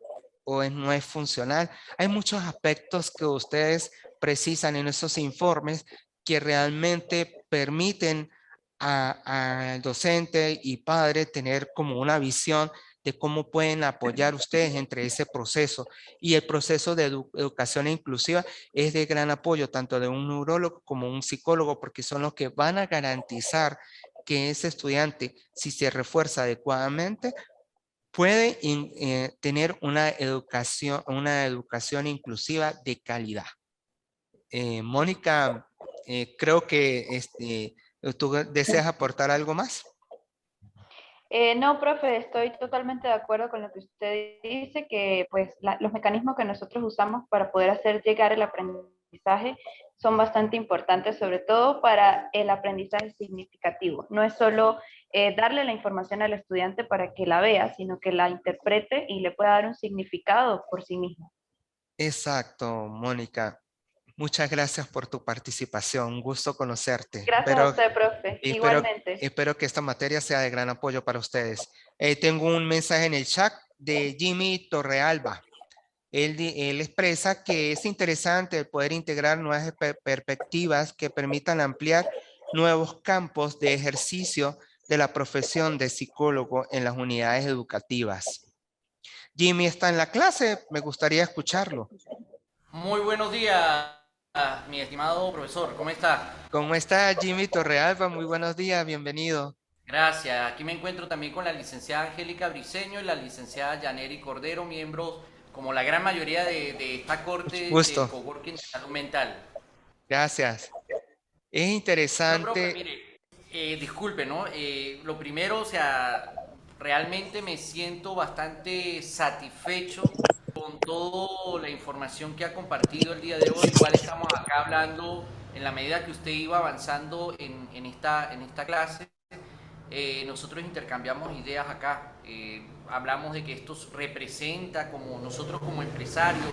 o no es funcional. Hay muchos aspectos que ustedes precisan en esos informes que realmente permiten al docente y padre tener como una visión de cómo pueden apoyar ustedes entre ese proceso. Y el proceso de educación inclusiva es de gran apoyo, tanto de un neurólogo como un psicólogo, porque son los que van a garantizar que ese estudiante, si se refuerza adecuadamente, puede tener una educación inclusiva de calidad. Mónica, creo que tú deseas aportar algo más. No, profe, estoy totalmente de acuerdo con lo que usted dice, que pues los mecanismos que nosotros usamos para poder hacer llegar el aprendizaje son bastante importantes, sobre todo para el aprendizaje significativo. No es solo darle la información al estudiante para que la vea, sino que la interprete y le pueda dar un significado por sí mismo. Exacto, Mónica. Muchas gracias por tu participación. Un gusto conocerte. Gracias a usted, profe. Espero, Igualmente. espero que esta materia sea de gran apoyo para ustedes. Tengo un mensaje en el chat de Jimmy Torrealba. Él expresa que es interesante el poder integrar nuevas perspectivas que permitan ampliar nuevos campos de ejercicio de la profesión de psicólogo en las unidades educativas. Jimmy está en la clase, me gustaría escucharlo. Muy buenos días, mi estimado profesor, ¿cómo está? ¿Cómo está Jimmy Torrealba? Muy buenos días, bienvenido. Gracias, aquí me encuentro también con la licenciada Angélica Briceño y la licenciada Yaneri Cordero, miembros, como la gran mayoría de esta corte del coworking de salud mental. Gracias. Es interesante. No, profe, mire, disculpe, ¿no? Lo primero, o sea, realmente me siento bastante satisfecho con toda la información que ha compartido el día de hoy. Igual estamos acá hablando en la medida que usted iba avanzando en esta clase. Nosotros intercambiamos ideas acá. Hablamos de que esto representa, como nosotros como empresarios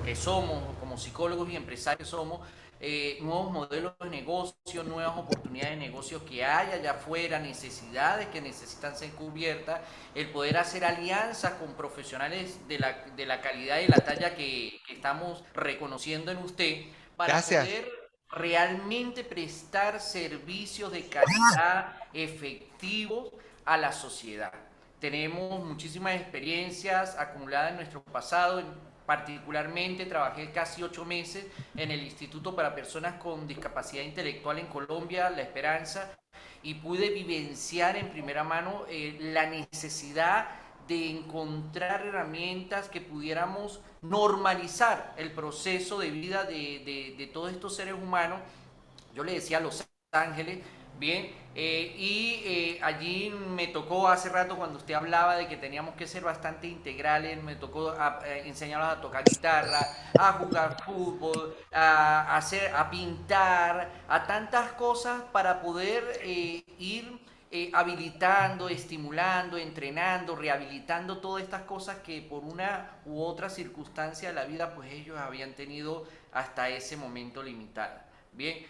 que somos, como psicólogos y empresarios somos, nuevos modelos de negocio, nuevas oportunidades de negocio que hay allá afuera, necesidades que necesitan ser cubiertas, el poder hacer alianzas con profesionales de la calidad y la talla que estamos reconociendo en usted para poder realmente prestar servicios de calidad efectivos a la sociedad. Tenemos muchísimas experiencias acumuladas en nuestro pasado. Particularmente trabajé casi 8 meses en el Instituto para Personas con Discapacidad Intelectual en Colombia, La Esperanza, y pude vivenciar en primera mano la necesidad de encontrar herramientas que pudiéramos normalizar el proceso de vida de todos estos seres humanos. Yo le decía a Los Ángeles, bien, allí me tocó hace rato cuando usted hablaba de que teníamos que ser bastante integrales, me tocó enseñarlos a tocar guitarra, a jugar fútbol, a pintar, a tantas cosas para poder ir habilitando, estimulando, entrenando, rehabilitando todas estas cosas que por una u otra circunstancia de la vida pues ellos habían tenido hasta ese momento limitada. Bien,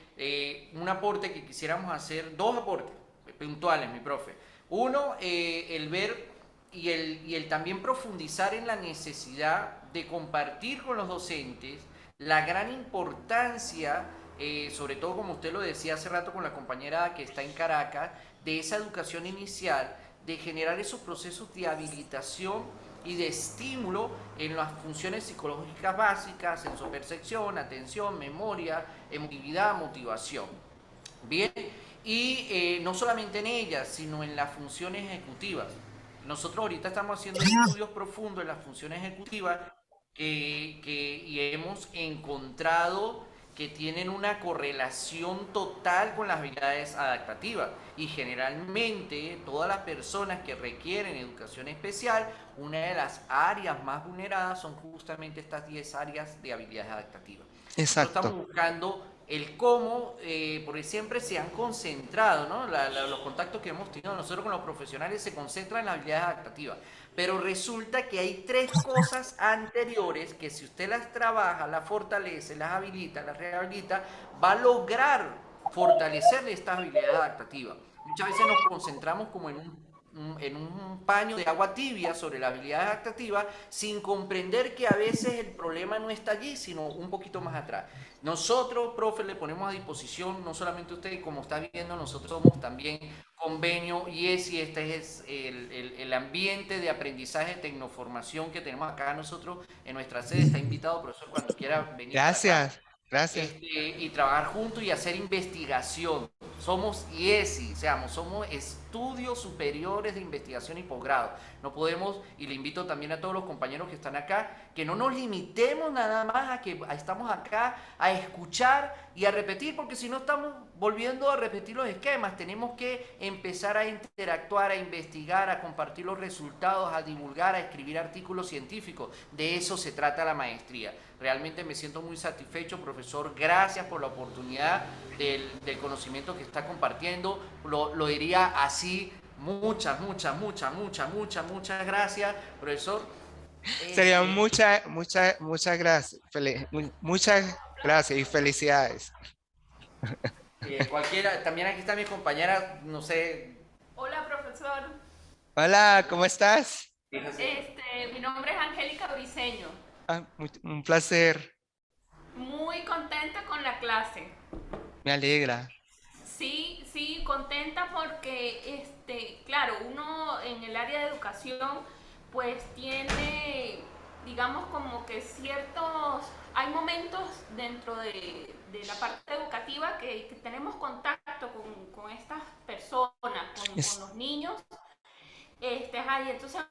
un aporte que quisiéramos hacer, dos aportes puntuales, mi profe. Uno, el ver y el también profundizar en la necesidad de compartir con los docentes la gran importancia, sobre todo como usted lo decía hace rato con la compañera que está en Caracas, de esa educación inicial, de generar esos procesos de habilitación y de estímulo en las funciones psicológicas básicas, sensopercepción, atención, memoria, emotividad, motivación. Bien, y no solamente en ellas, sino en las funciones ejecutivas. Nosotros ahorita estamos haciendo estudios profundos en las funciones ejecutivas y hemos encontrado que tienen una correlación total con las habilidades adaptativas y generalmente todas las personas que requieren educación especial, una de las áreas más vulneradas son justamente estas 10 áreas de habilidades adaptativas. Exacto. Nosotros estamos buscando el cómo, porque siempre se han concentrado, ¿no? Los contactos que hemos tenido nosotros con los profesionales se concentran en las habilidades adaptativas, pero resulta que hay 3 cosas anteriores que si usted las trabaja, las fortalece, las habilita, las rehabilita, va a lograr fortalecer estas habilidades adaptativas. Muchas veces nos concentramos como en un paño de agua tibia sobre las habilidades adaptativas sin comprender que a veces el problema no está allí, sino un poquito más atrás. Nosotros, profe, le ponemos a disposición, no solamente usted, como está viendo, nosotros somos también convenio IESI, este es el ambiente de aprendizaje, tecnoformación que tenemos acá nosotros en nuestra sede. Está invitado, profesor, cuando quiera venir. Gracias, gracias. Y trabajar juntos y hacer investigación. Somos IESI, somos estudios superiores de investigación y posgrado. No podemos, y le invito también a todos los compañeros que están acá, que no nos limitemos nada más a que estamos acá a escuchar y a repetir, porque si no estamos volviendo a repetir los esquemas. Tenemos que empezar a interactuar, a investigar, a compartir los resultados, a divulgar, a escribir artículos científicos. De eso se trata la maestría. Realmente me siento muy satisfecho, profesor. Gracias por la oportunidad del conocimiento que está compartiendo. Lo diría así. Muchas gracias, profesor. Sería muchas gracias. Muchas gracias y felicidades. Cualquiera, también aquí está mi compañera, no sé. Hola, profesor. Hola, ¿cómo estás? Mi nombre es Angélica Briceño. Un placer. Muy contenta con la clase. Me alegra. Sí, contenta porque, claro, uno en el área de educación, pues tiene, digamos, como que hay momentos dentro de la parte educativa que tenemos contacto con estas personas, con los niños, y entonces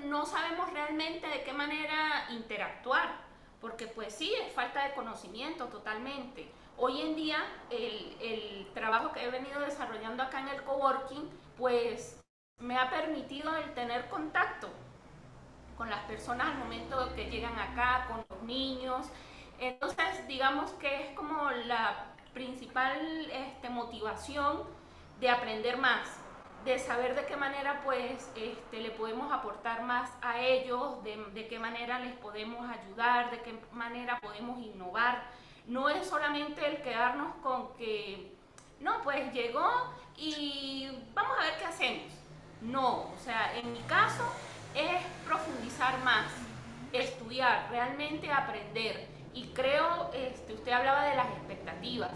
no sabemos realmente de qué manera interactuar, porque pues sí, es falta de conocimiento totalmente. Hoy en día, el trabajo que he venido desarrollando acá en el coworking, pues me ha permitido el tener contacto con las personas al momento que llegan acá, con los niños. Entonces, digamos que es como la principal motivación de aprender más, de saber de qué manera pues le podemos aportar más a ellos, de qué manera les podemos ayudar, de qué manera podemos innovar. No es solamente el quedarnos con que, no, pues llegó y vamos a ver qué hacemos. No, o sea, en mi caso es profundizar más, estudiar, realmente aprender. Y creo, usted hablaba de las expectativas.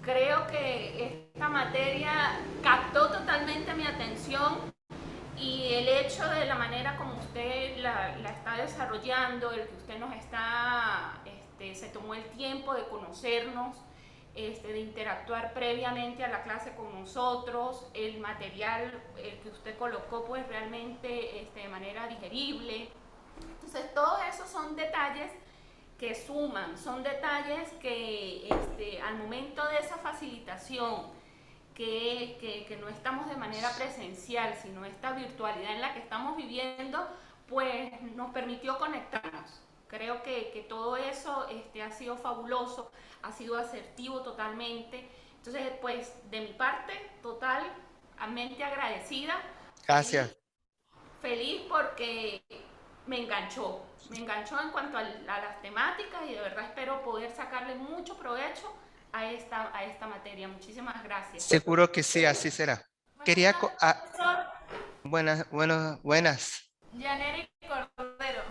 Creo que esta materia captó totalmente mi atención y el hecho de la manera como usted la está desarrollando, el que usted nos está, se tomó el tiempo de conocernos, de interactuar previamente a la clase con nosotros, el material que usted colocó pues realmente de manera digerible. Entonces todos esos son detalles que suman, son detalles que al momento de esa facilitación, que no estamos de manera presencial, sino esta virtualidad en la que estamos viviendo, pues nos permitió conectarnos. Creo que todo eso ha sido fabuloso, ha sido asertivo totalmente. Entonces, pues, de mi parte, totalmente agradecida. Gracias. Feliz porque me enganchó en cuanto a las temáticas y de verdad espero poder sacarle mucho provecho a esta materia. Muchísimas gracias. Seguro que sí, así será. Quería... Buenas. Yaneri Cordero.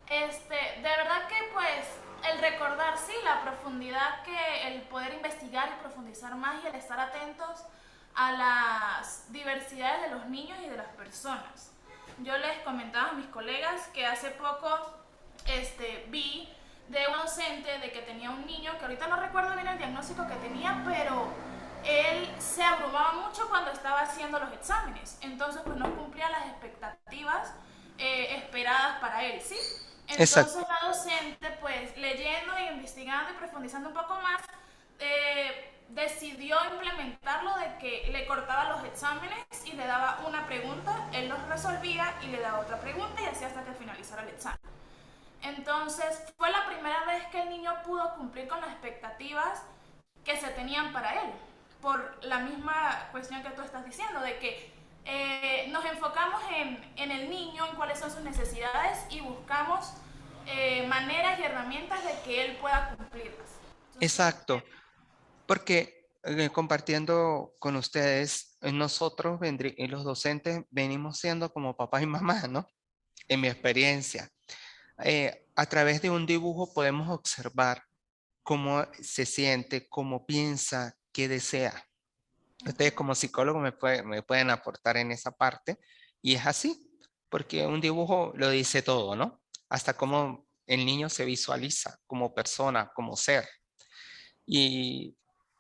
De verdad que pues el recordar, sí, la profundidad, que el poder investigar y profundizar más y el estar atentos a las diversidades de los niños y de las personas. Yo les comentaba a mis colegas que hace poco vi de un docente de que tenía un niño, que ahorita no recuerdo bien el diagnóstico que tenía, pero él se abrumaba mucho cuando estaba haciendo los exámenes, entonces pues no cumplía las expectativas esperadas para él, ¿sí? Entonces Exacto. la docente, pues leyendo e investigando y profundizando un poco más, decidió implementarlo de que le cortaba los exámenes y le daba una pregunta, él los resolvía y le daba otra pregunta y así hasta que finalizara el examen. Entonces fue la primera vez que el niño pudo cumplir con las expectativas que se tenían para él, por la misma cuestión que tú estás diciendo, de que nos enfocamos en el niño, en cuáles son sus necesidades y buscamos maneras y herramientas de que él pueda cumplirlas. Entonces, Exacto. Porque compartiendo con ustedes, nosotros, los docentes, venimos siendo como papá y mamá, ¿no? En mi experiencia. A través de un dibujo podemos observar cómo se siente, cómo piensa, qué desea. Ustedes como psicólogos me pueden aportar en esa parte. Y es así, porque un dibujo lo dice todo, ¿no? Hasta cómo el niño se visualiza como persona, como ser. Y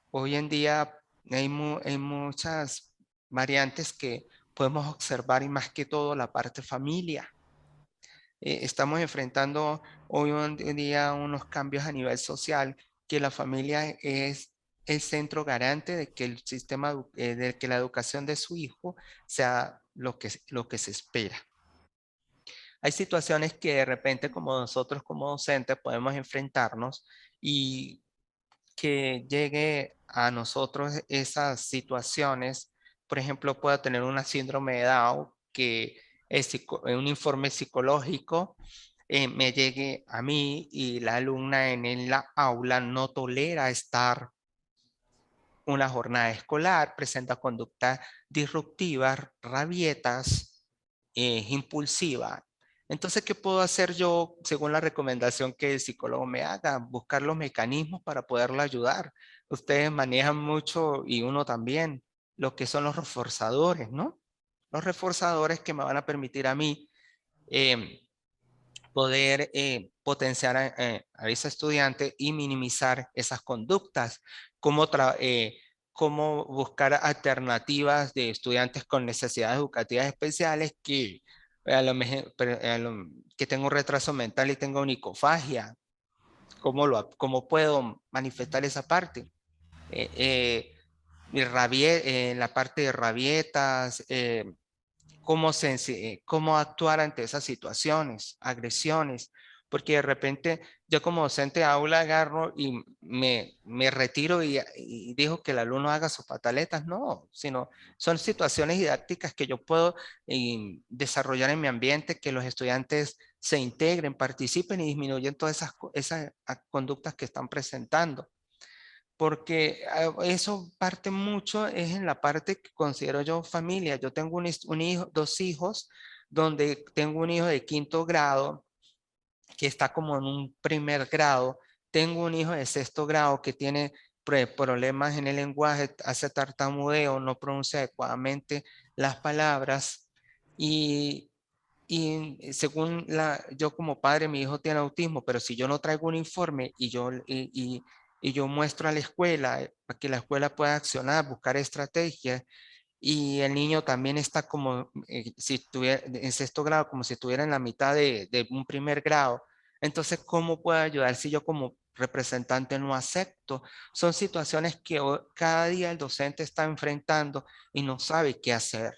hoy en día hay muchas variantes que podemos observar y más que todo la parte familia. Estamos enfrentando hoy en día unos cambios a nivel social que la familia es el centro garante de que el sistema, de que la educación de su hijo sea lo que se espera. Hay situaciones que de repente como nosotros como docentes podemos enfrentarnos y que llegue a nosotros esas situaciones, por ejemplo, pueda tener una síndrome de Down, que es un informe psicológico me llegue a mí y la alumna en la aula no tolera estar una jornada escolar, presenta conductas disruptivas, rabietas, impulsiva. Entonces, ¿qué puedo hacer yo según la recomendación que el psicólogo me haga? Buscar los mecanismos para poderla ayudar. Ustedes manejan mucho y uno también lo que son los reforzadores, ¿no? Los reforzadores que me van a permitir a mí poder potenciar a ese estudiante y minimizar esas conductas, cómo buscar alternativas de estudiantes con necesidades educativas especiales que a lo mejor que tengo un retraso mental y tengo onicofagia, cómo puedo manifestar esa parte. La parte de rabietas, cómo actuar ante esas situaciones, agresiones, porque de repente yo como docente de aula agarro y me retiro y digo que el alumno haga sus pataletas, no, sino son situaciones didácticas que yo puedo desarrollar en mi ambiente, que los estudiantes se integren, participen y disminuyen todas esas conductas que están presentando. Porque eso parte mucho es en la parte que considero yo familia. Yo tengo un hijo, 2 hijos, donde tengo un hijo de 5º grado que está como en un 1er grado. Tengo un hijo de 6º grado que tiene problemas en el lenguaje, hace tartamudeo, no pronuncia adecuadamente las palabras. Y y según yo como padre, mi hijo tiene autismo, pero si yo no traigo un informe y yo muestro a la escuela para que la escuela pueda accionar, buscar estrategias, y el niño también está como si estuviera en sexto grado, como si estuviera en la mitad de un primer grado. Entonces, ¿cómo puedo ayudar si yo como representante no acepto? Son situaciones que cada día el docente está enfrentando y no sabe qué hacer.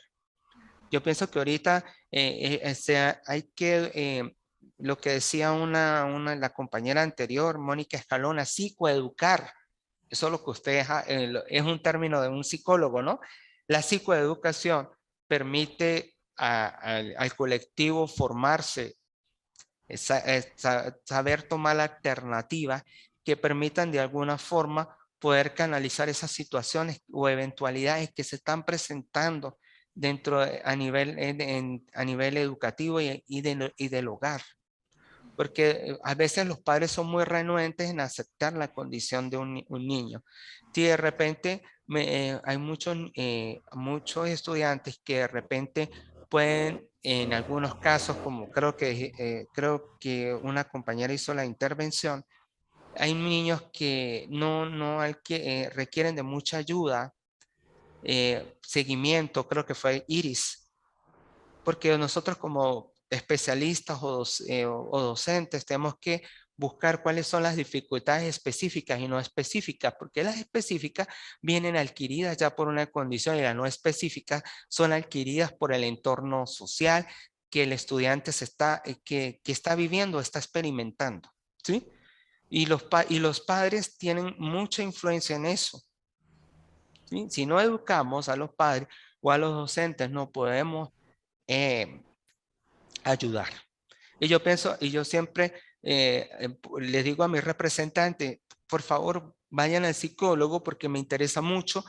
Yo pienso que ahorita hay que, lo que decía la compañera anterior, Mónica Escalona, psicoeducar. Eso es lo que usted es un término de un psicólogo, ¿no? La psicoeducación permite al colectivo formarse, saber tomar alternativas que permitan de alguna forma poder canalizar esas situaciones o eventualidades que se están presentando a nivel educativo y del hogar. Porque a veces los padres son muy renuentes en aceptar la condición de un niño. Si de repente hay muchos estudiantes que de repente pueden, en algunos casos, como creo que una compañera hizo la intervención, hay niños que requieren de mucha ayuda, seguimiento, creo que fue Iris, porque nosotros como especialistas o docentes tenemos que buscar cuáles son las dificultades específicas y no específicas, porque las específicas vienen adquiridas ya por una condición y las no específicas son adquiridas por el entorno social que el estudiante que está viviendo, está experimentando, ¿sí? Y los padres tienen mucha influencia en eso, ¿sí? Si no educamos a los padres o a los docentes, no podemos ayudar. Y yo pienso, y yo siempre les digo a mi representante, por favor, vayan al psicólogo porque me interesa mucho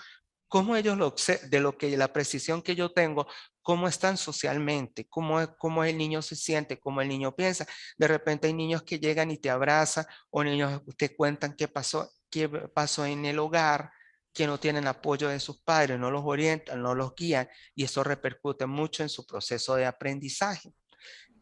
cómo ellos la precisión que yo tengo, cómo están socialmente, cómo el niño se siente, cómo el niño piensa. De repente hay niños que llegan y te abrazan o niños te cuentan qué pasó en el hogar, que no tienen apoyo de sus padres, no los orientan, no los guían y eso repercute mucho en su proceso de aprendizaje.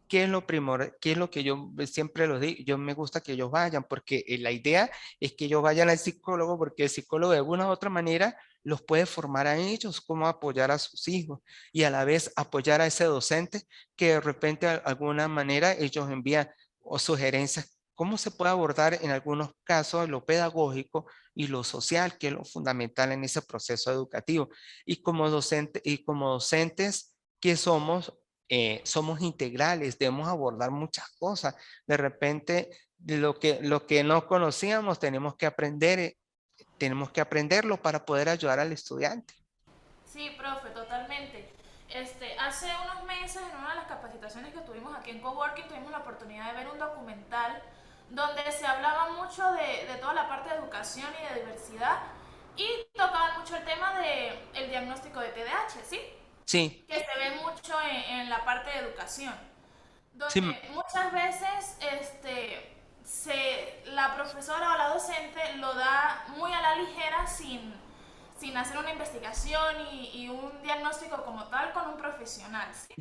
¿Qué es lo primordial? ¿Qué es lo que yo siempre los digo? Yo me gusta que ellos vayan porque la idea es que ellos vayan al psicólogo porque el psicólogo de alguna u otra manera los puede formar a ellos, cómo apoyar a sus hijos y a la vez apoyar a ese docente que de repente de alguna manera ellos envían o sugerencias, cómo se puede abordar en algunos casos lo pedagógico y lo social, que es lo fundamental en ese proceso educativo. Y como docentes que somos integrales, debemos abordar muchas cosas. De repente, lo que no conocíamos, tenemos que aprenderlo para poder ayudar al estudiante. Sí, profe, totalmente. Hace unos meses, en una de las capacitaciones que tuvimos aquí en Coworking, tuvimos la oportunidad de ver un documental donde se hablaba mucho de toda la parte de educación y de diversidad y tocaban mucho el tema del diagnóstico de TDAH, ¿sí? Sí. Que se ve mucho en la parte de educación, donde Sí. muchas veces la profesora o la docente lo da muy a la ligera sin hacer una investigación y un diagnóstico como tal con un profesional, ¿sí?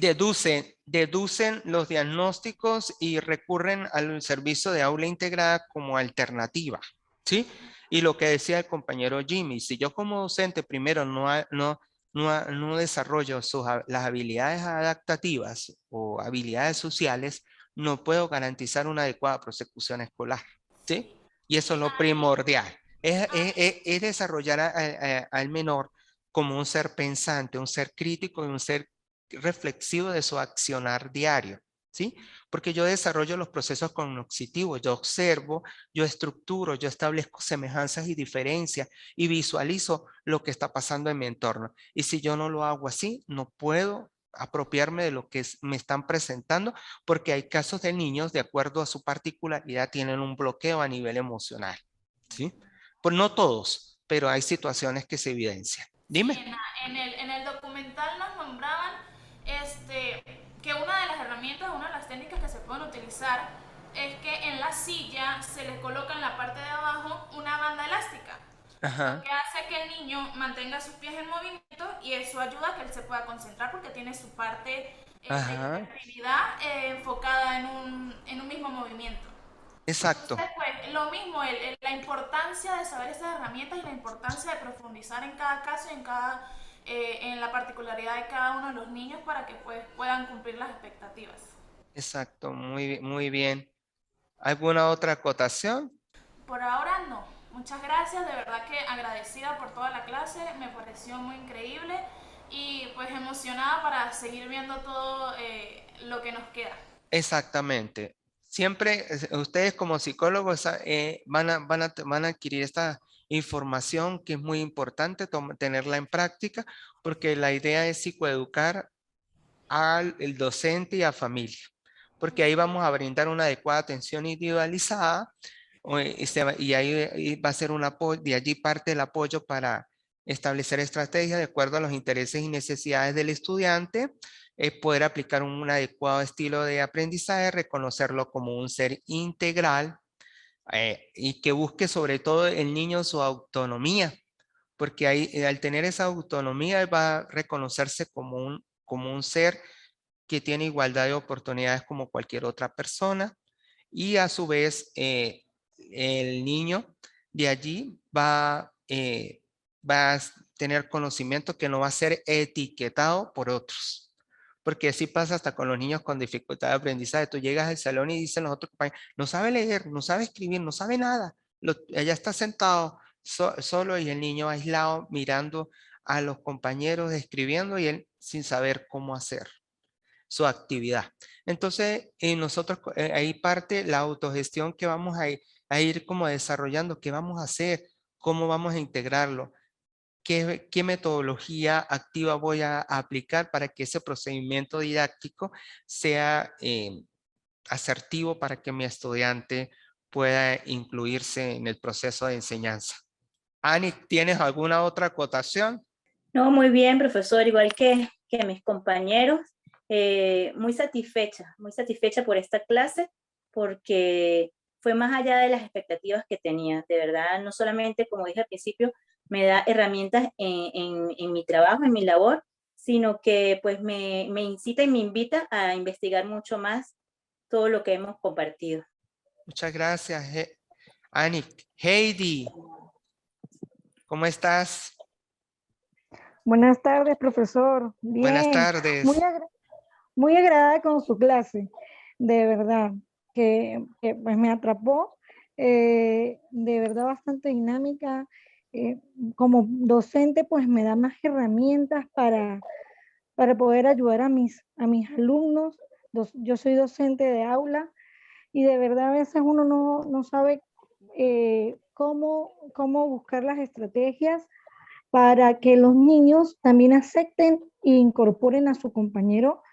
Deducen los diagnósticos y recurren al servicio de aula integrada como alternativa, ¿sí? Y lo que decía el compañero Jimmy, si yo como docente primero no desarrollo las habilidades adaptativas o habilidades sociales, no puedo garantizar una adecuada prosecución escolar, ¿sí? Y eso es lo primordial. Es desarrollar al menor como un ser pensante, un ser crítico y un ser reflexivo de su accionar diario, ¿sí? Porque yo desarrollo los procesos cognitivos, yo observo, yo estructuro, yo establezco semejanzas y diferencias y visualizo lo que está pasando en mi entorno. Y si yo no lo hago así, no puedo apropiarme de lo que me están presentando, porque hay casos de niños, de acuerdo a su particularidad, tienen un bloqueo a nivel emocional, ¿sí? Pues no todos, pero hay situaciones que se evidencian. Dime. Sí, en el documental nos nombraban que una de las herramientas, una de las técnicas que se pueden utilizar es que en la silla se le coloca en la parte de abajo una banda elástica. Ajá. Lo que hace que el niño mantenga sus pies en movimiento y eso ayuda a que él se pueda concentrar porque tiene su parte Ajá, actividad enfocada en un mismo movimiento. exacto. Entonces, pues lo mismo, la importancia de saber esas herramientas y la importancia de profundizar en cada caso y en la particularidad de cada uno de los niños para que pues, puedan cumplir las expectativas. Exacto, muy bien. ¿Alguna otra acotación? Por ahora no. Muchas gracias, de verdad que agradecida por toda la clase, me pareció muy increíble y pues emocionada para seguir viendo todo lo que nos queda. Exactamente. Siempre ustedes como psicólogos van a adquirir esta información que es muy importante tenerla en práctica porque la idea es psicoeducar al el docente y a familia, porque ahí vamos a brindar una adecuada atención individualizada y ahí va a ser un apoyo, de allí parte el apoyo para establecer estrategias de acuerdo a los intereses y necesidades del estudiante, poder aplicar un adecuado estilo de aprendizaje, reconocerlo como un ser integral y que busque sobre todo el niño su autonomía, porque ahí, al tener esa autonomía va a reconocerse como un ser que tiene igualdad de oportunidades como cualquier otra persona y a su vez el niño de allí va a tener conocimiento que no va a ser etiquetado por otros. Porque así pasa hasta con los niños con dificultad de aprendizaje. Tú llegas al salón y dicen los otros compañeros, no sabe leer, no sabe escribir, no sabe nada. Ella está sentado solo y el niño aislado mirando a los compañeros escribiendo y él sin saber cómo hacer su actividad. Entonces, nosotros ahí parte la autogestión que vamos a ir como desarrollando, qué vamos a hacer, cómo vamos a integrarlo, qué metodología activa voy a aplicar para que ese procedimiento didáctico sea asertivo para que mi estudiante pueda incluirse en el proceso de enseñanza. Ani, ¿tienes alguna otra acotación? No, muy bien, profesor, igual que mis compañeros, muy satisfecha por esta clase, porque fue más allá de las expectativas que tenía. De verdad, no solamente, como dije al principio, me da herramientas en mi trabajo, en mi labor, sino que pues me incita y me invita a investigar mucho más todo lo que hemos compartido. Muchas gracias, Ani. Heidi, ¿cómo estás? Buenas tardes, profesor. Buenas Bien, tardes. muy agradada con su clase, de verdad, que, pues me atrapó, de verdad bastante dinámica. Como docente, pues me da más herramientas para poder ayudar a mis alumnos. Yo soy docente de aula y de verdad a veces uno no sabe cómo buscar las estrategias para que los niños también acepten e incorporen a su compañero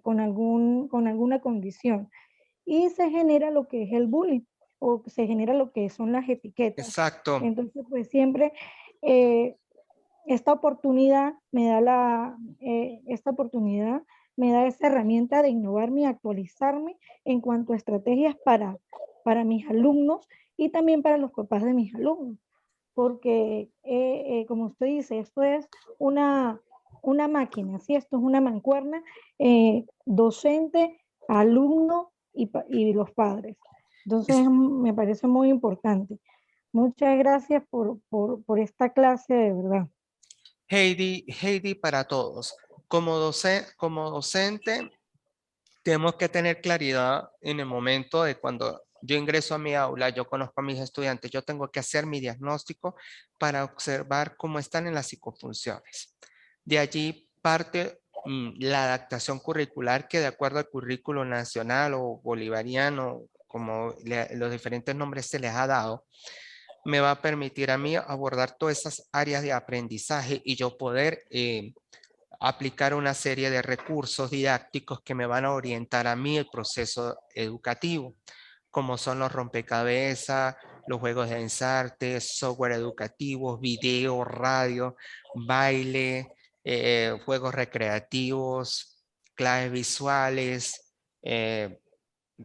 con alguna condición. Y se genera lo que es el bullying o se genera lo que son las etiquetas. Exacto. Entonces, pues siempre esta oportunidad me da esa herramienta de innovarme y actualizarme en cuanto a estrategias para mis alumnos y también para los papás de mis alumnos. Porque, como usted dice, esto es una máquina, ¿sí? Esto es una mancuerna, docente, alumno y los padres. Entonces, me parece muy importante. Muchas gracias por esta clase, de verdad. Heidi para todos. Como docente, tenemos que tener claridad en el momento de cuando yo ingreso a mi aula, yo conozco a mis estudiantes, yo tengo que hacer mi diagnóstico para observar cómo están en las psicofunciones. De allí parte la adaptación curricular que de acuerdo al currículo nacional o bolivariano, como los diferentes nombres se les ha dado, me va a permitir a mí abordar todas esas áreas de aprendizaje y yo poder aplicar una serie de recursos didácticos que me van a orientar a mí el proceso educativo, como son los rompecabezas, los juegos de ensarte, software educativos, video, radio, baile, juegos recreativos, claves visuales,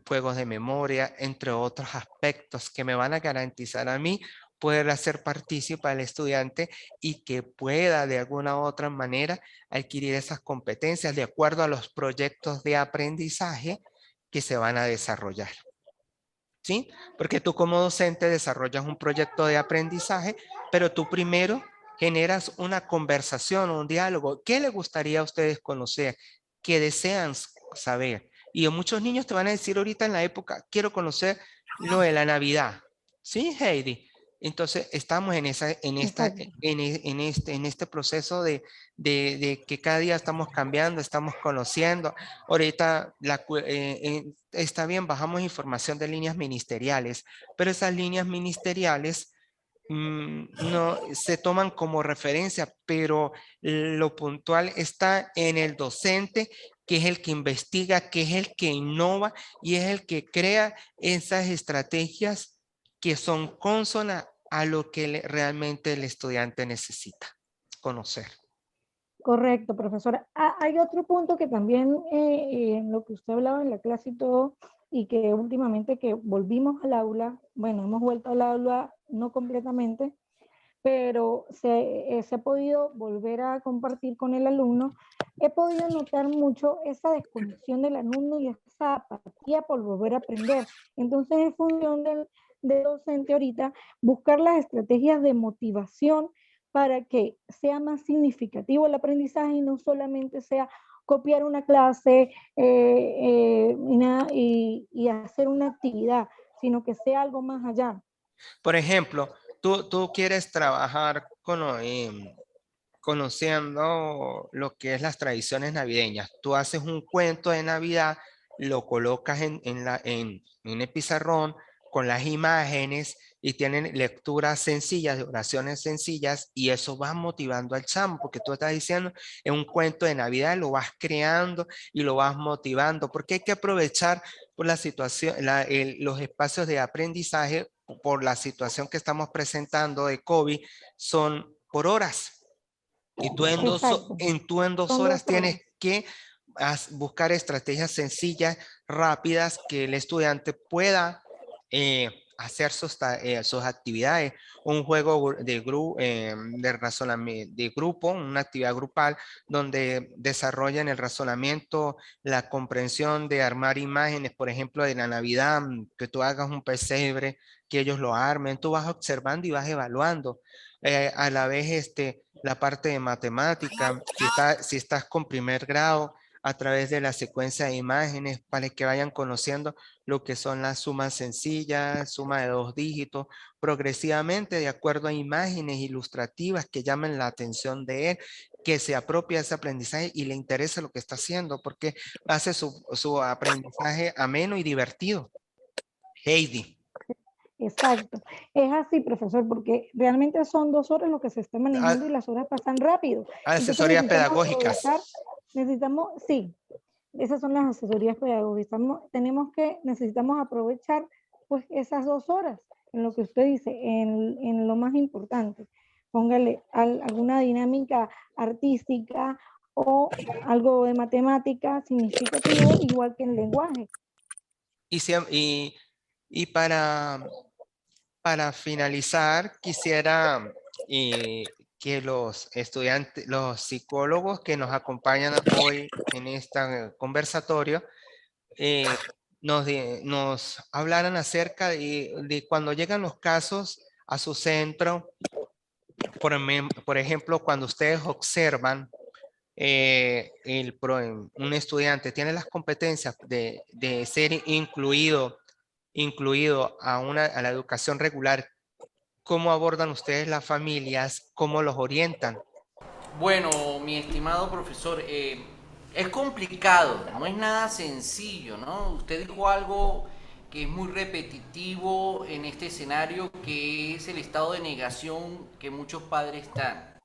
juegos de memoria, entre otros aspectos que me van a garantizar a mí poder hacer partícipe al estudiante y que pueda de alguna u otra manera adquirir esas competencias de acuerdo a los proyectos de aprendizaje que se van a desarrollar. ¿Sí? Porque tú como docente desarrollas un proyecto de aprendizaje, pero tú primero generas una conversación, un diálogo. ¿Qué les gustaría a ustedes conocer? ¿Qué desean saber? Y muchos niños te van a decir ahorita en la época, quiero conocer lo de la Navidad. ¿Sí, Heidi? Entonces estamos en este proceso de que cada día estamos cambiando, estamos conociendo. Ahorita está bien, bajamos información de líneas ministeriales, pero esas líneas ministeriales no se toman como referencia, pero lo puntual está en el docente, que es el que investiga, que es el que innova y es el que crea esas estrategias que son consonas a lo que realmente el estudiante necesita conocer. Correcto, profesora. Hay otro punto que también en lo que usted hablaba en la clase y todo, y que últimamente que volvimos al aula, bueno, hemos vuelto al aula no completamente, pero se ha podido volver a compartir con el alumno. He podido notar mucho esa desconexión del alumno y esa apatía por volver a aprender. Entonces es función del docente ahorita buscar las estrategias de motivación para que sea más significativo el aprendizaje y no solamente sea copiar una clase y hacer una actividad, sino que sea algo más allá. Por ejemplo, tú quieres trabajar conociendo lo que es las tradiciones navideñas. Tú haces un cuento de Navidad, lo colocas en el pizarrón con las imágenes y tienen lecturas sencillas, de oraciones sencillas, y eso va motivando al chamo, porque tú estás diciendo, en un cuento de Navidad lo vas creando y lo vas motivando, porque hay que aprovechar por la situación, los espacios de aprendizaje, por la situación que estamos presentando de COVID, son por horas. Y tú en dos horas tienes que buscar estrategias sencillas, rápidas, que el estudiante pueda hacer sus actividades. Un juego de razonamiento de grupo, una actividad grupal donde desarrollan el razonamiento, la comprensión de armar imágenes, por ejemplo, de la Navidad, que tú hagas un pesebre, que ellos lo armen, tú vas observando y vas evaluando. A la vez la parte de matemática, si estás con primer grado, a través de la secuencia de imágenes para que vayan conociendo lo que son las sumas sencillas, suma de 2 dígitos, progresivamente de acuerdo a imágenes ilustrativas que llamen la atención de él, que se apropia de ese aprendizaje y le interesa lo que está haciendo, porque hace su aprendizaje ameno y divertido. Heidi. Exacto. Es así, profesor, porque realmente son 2 horas lo que se está manejando y las horas pasan rápido. Asesorías pedagógicas. Sí, esas son las asesorías pedagógicas. Necesitamos aprovechar pues esas 2 horas en lo que usted dice, en lo más importante. Póngale alguna dinámica artística o algo de matemática significativo, igual que en lenguaje. Y para finalizar, quisiera que los estudiantes, los psicólogos que nos acompañan hoy en este conversatorio, nos hablaran acerca de cuando llegan los casos a su centro. Por ejemplo, cuando ustedes observan un estudiante tiene las competencias de ser incluido a la educación regular, ¿cómo abordan ustedes las familias? ¿Cómo los orientan? Bueno, mi estimado profesor, es complicado, no es nada sencillo, ¿no? Usted dijo algo que es muy repetitivo en este escenario, que es el estado de negación que muchos padres están.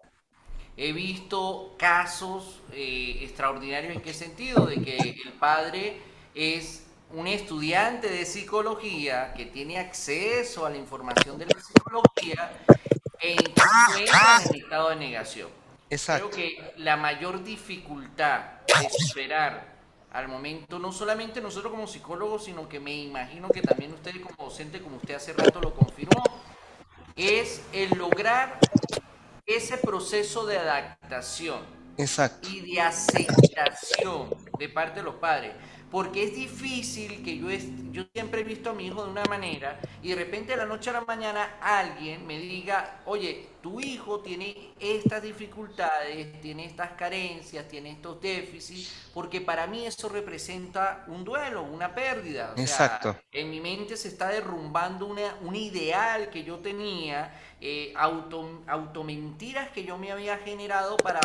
He visto casos extraordinarios. ¿En qué sentido? De que el padre es un estudiante de psicología que tiene acceso a la información de la psicología e incluso entra en estado de negación. Exacto. Creo que la mayor dificultad de superar al momento, no solamente nosotros como psicólogos, sino que me imagino que también ustedes como docente, como usted hace rato lo confirmó, es el lograr ese proceso de adaptación Exacto. y de aceptación de parte de los padres. Porque es difícil que yo siempre he visto a mi hijo de una manera y de repente de la noche a la mañana alguien me diga, oye, tu hijo tiene estas dificultades, tiene estas carencias, tiene estos déficits, porque para mí eso representa un duelo, una pérdida. O Exacto. sea, en mi mente se está derrumbando un ideal que yo tenía, automentiras que yo me había generado para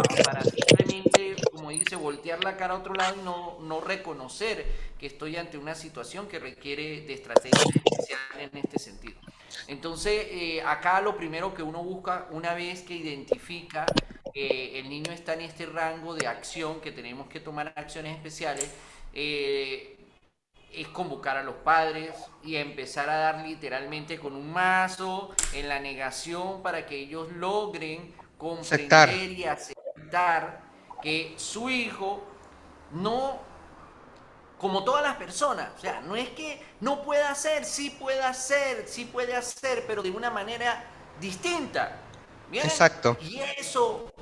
simplemente, como dice, voltear la cara a otro lado y no reconocer que estoy ante una situación que requiere de estrategias especiales en este sentido. Entonces, acá lo primero que uno busca, una vez que identifica que el niño está en este rango de acción, que tenemos que tomar acciones especiales, es convocar a los padres y empezar a dar literalmente con un mazo en la negación para que ellos logren Aceptar. comprender y aceptar que su hijo no, como todas las personas, o sea, no es que no pueda hacer, sí puede hacer, pero de una manera distinta. ¿Bien? Exacto. Y eso,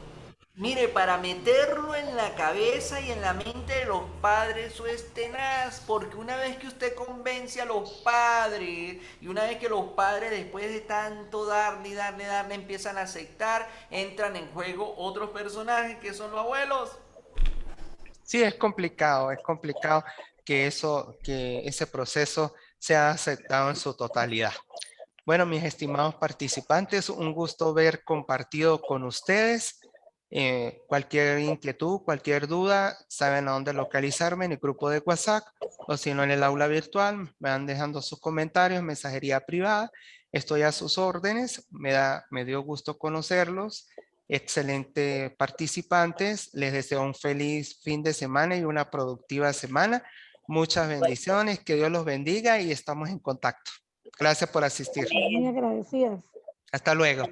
mire, para meterlo en la cabeza y en la mente de los padres, eso es tenaz, porque una vez que usted convence a los padres y una vez que los padres después de tanto darle, empiezan a aceptar, entran en juego otros personajes que son los abuelos. Sí, es complicado que ese proceso sea aceptado en su totalidad. Bueno, mis estimados participantes, un gusto haber compartido con ustedes. Cualquier inquietud, cualquier duda, saben a dónde localizarme en el grupo de WhatsApp o si no en el aula virtual, me van dejando sus comentarios, mensajería privada. Estoy a sus órdenes, me dio gusto conocerlos. Excelente participantes, les deseo un feliz fin de semana y una productiva semana. Muchas bendiciones, que Dios los bendiga y estamos en contacto. Gracias por asistir. Muy agradecidas. Hasta luego.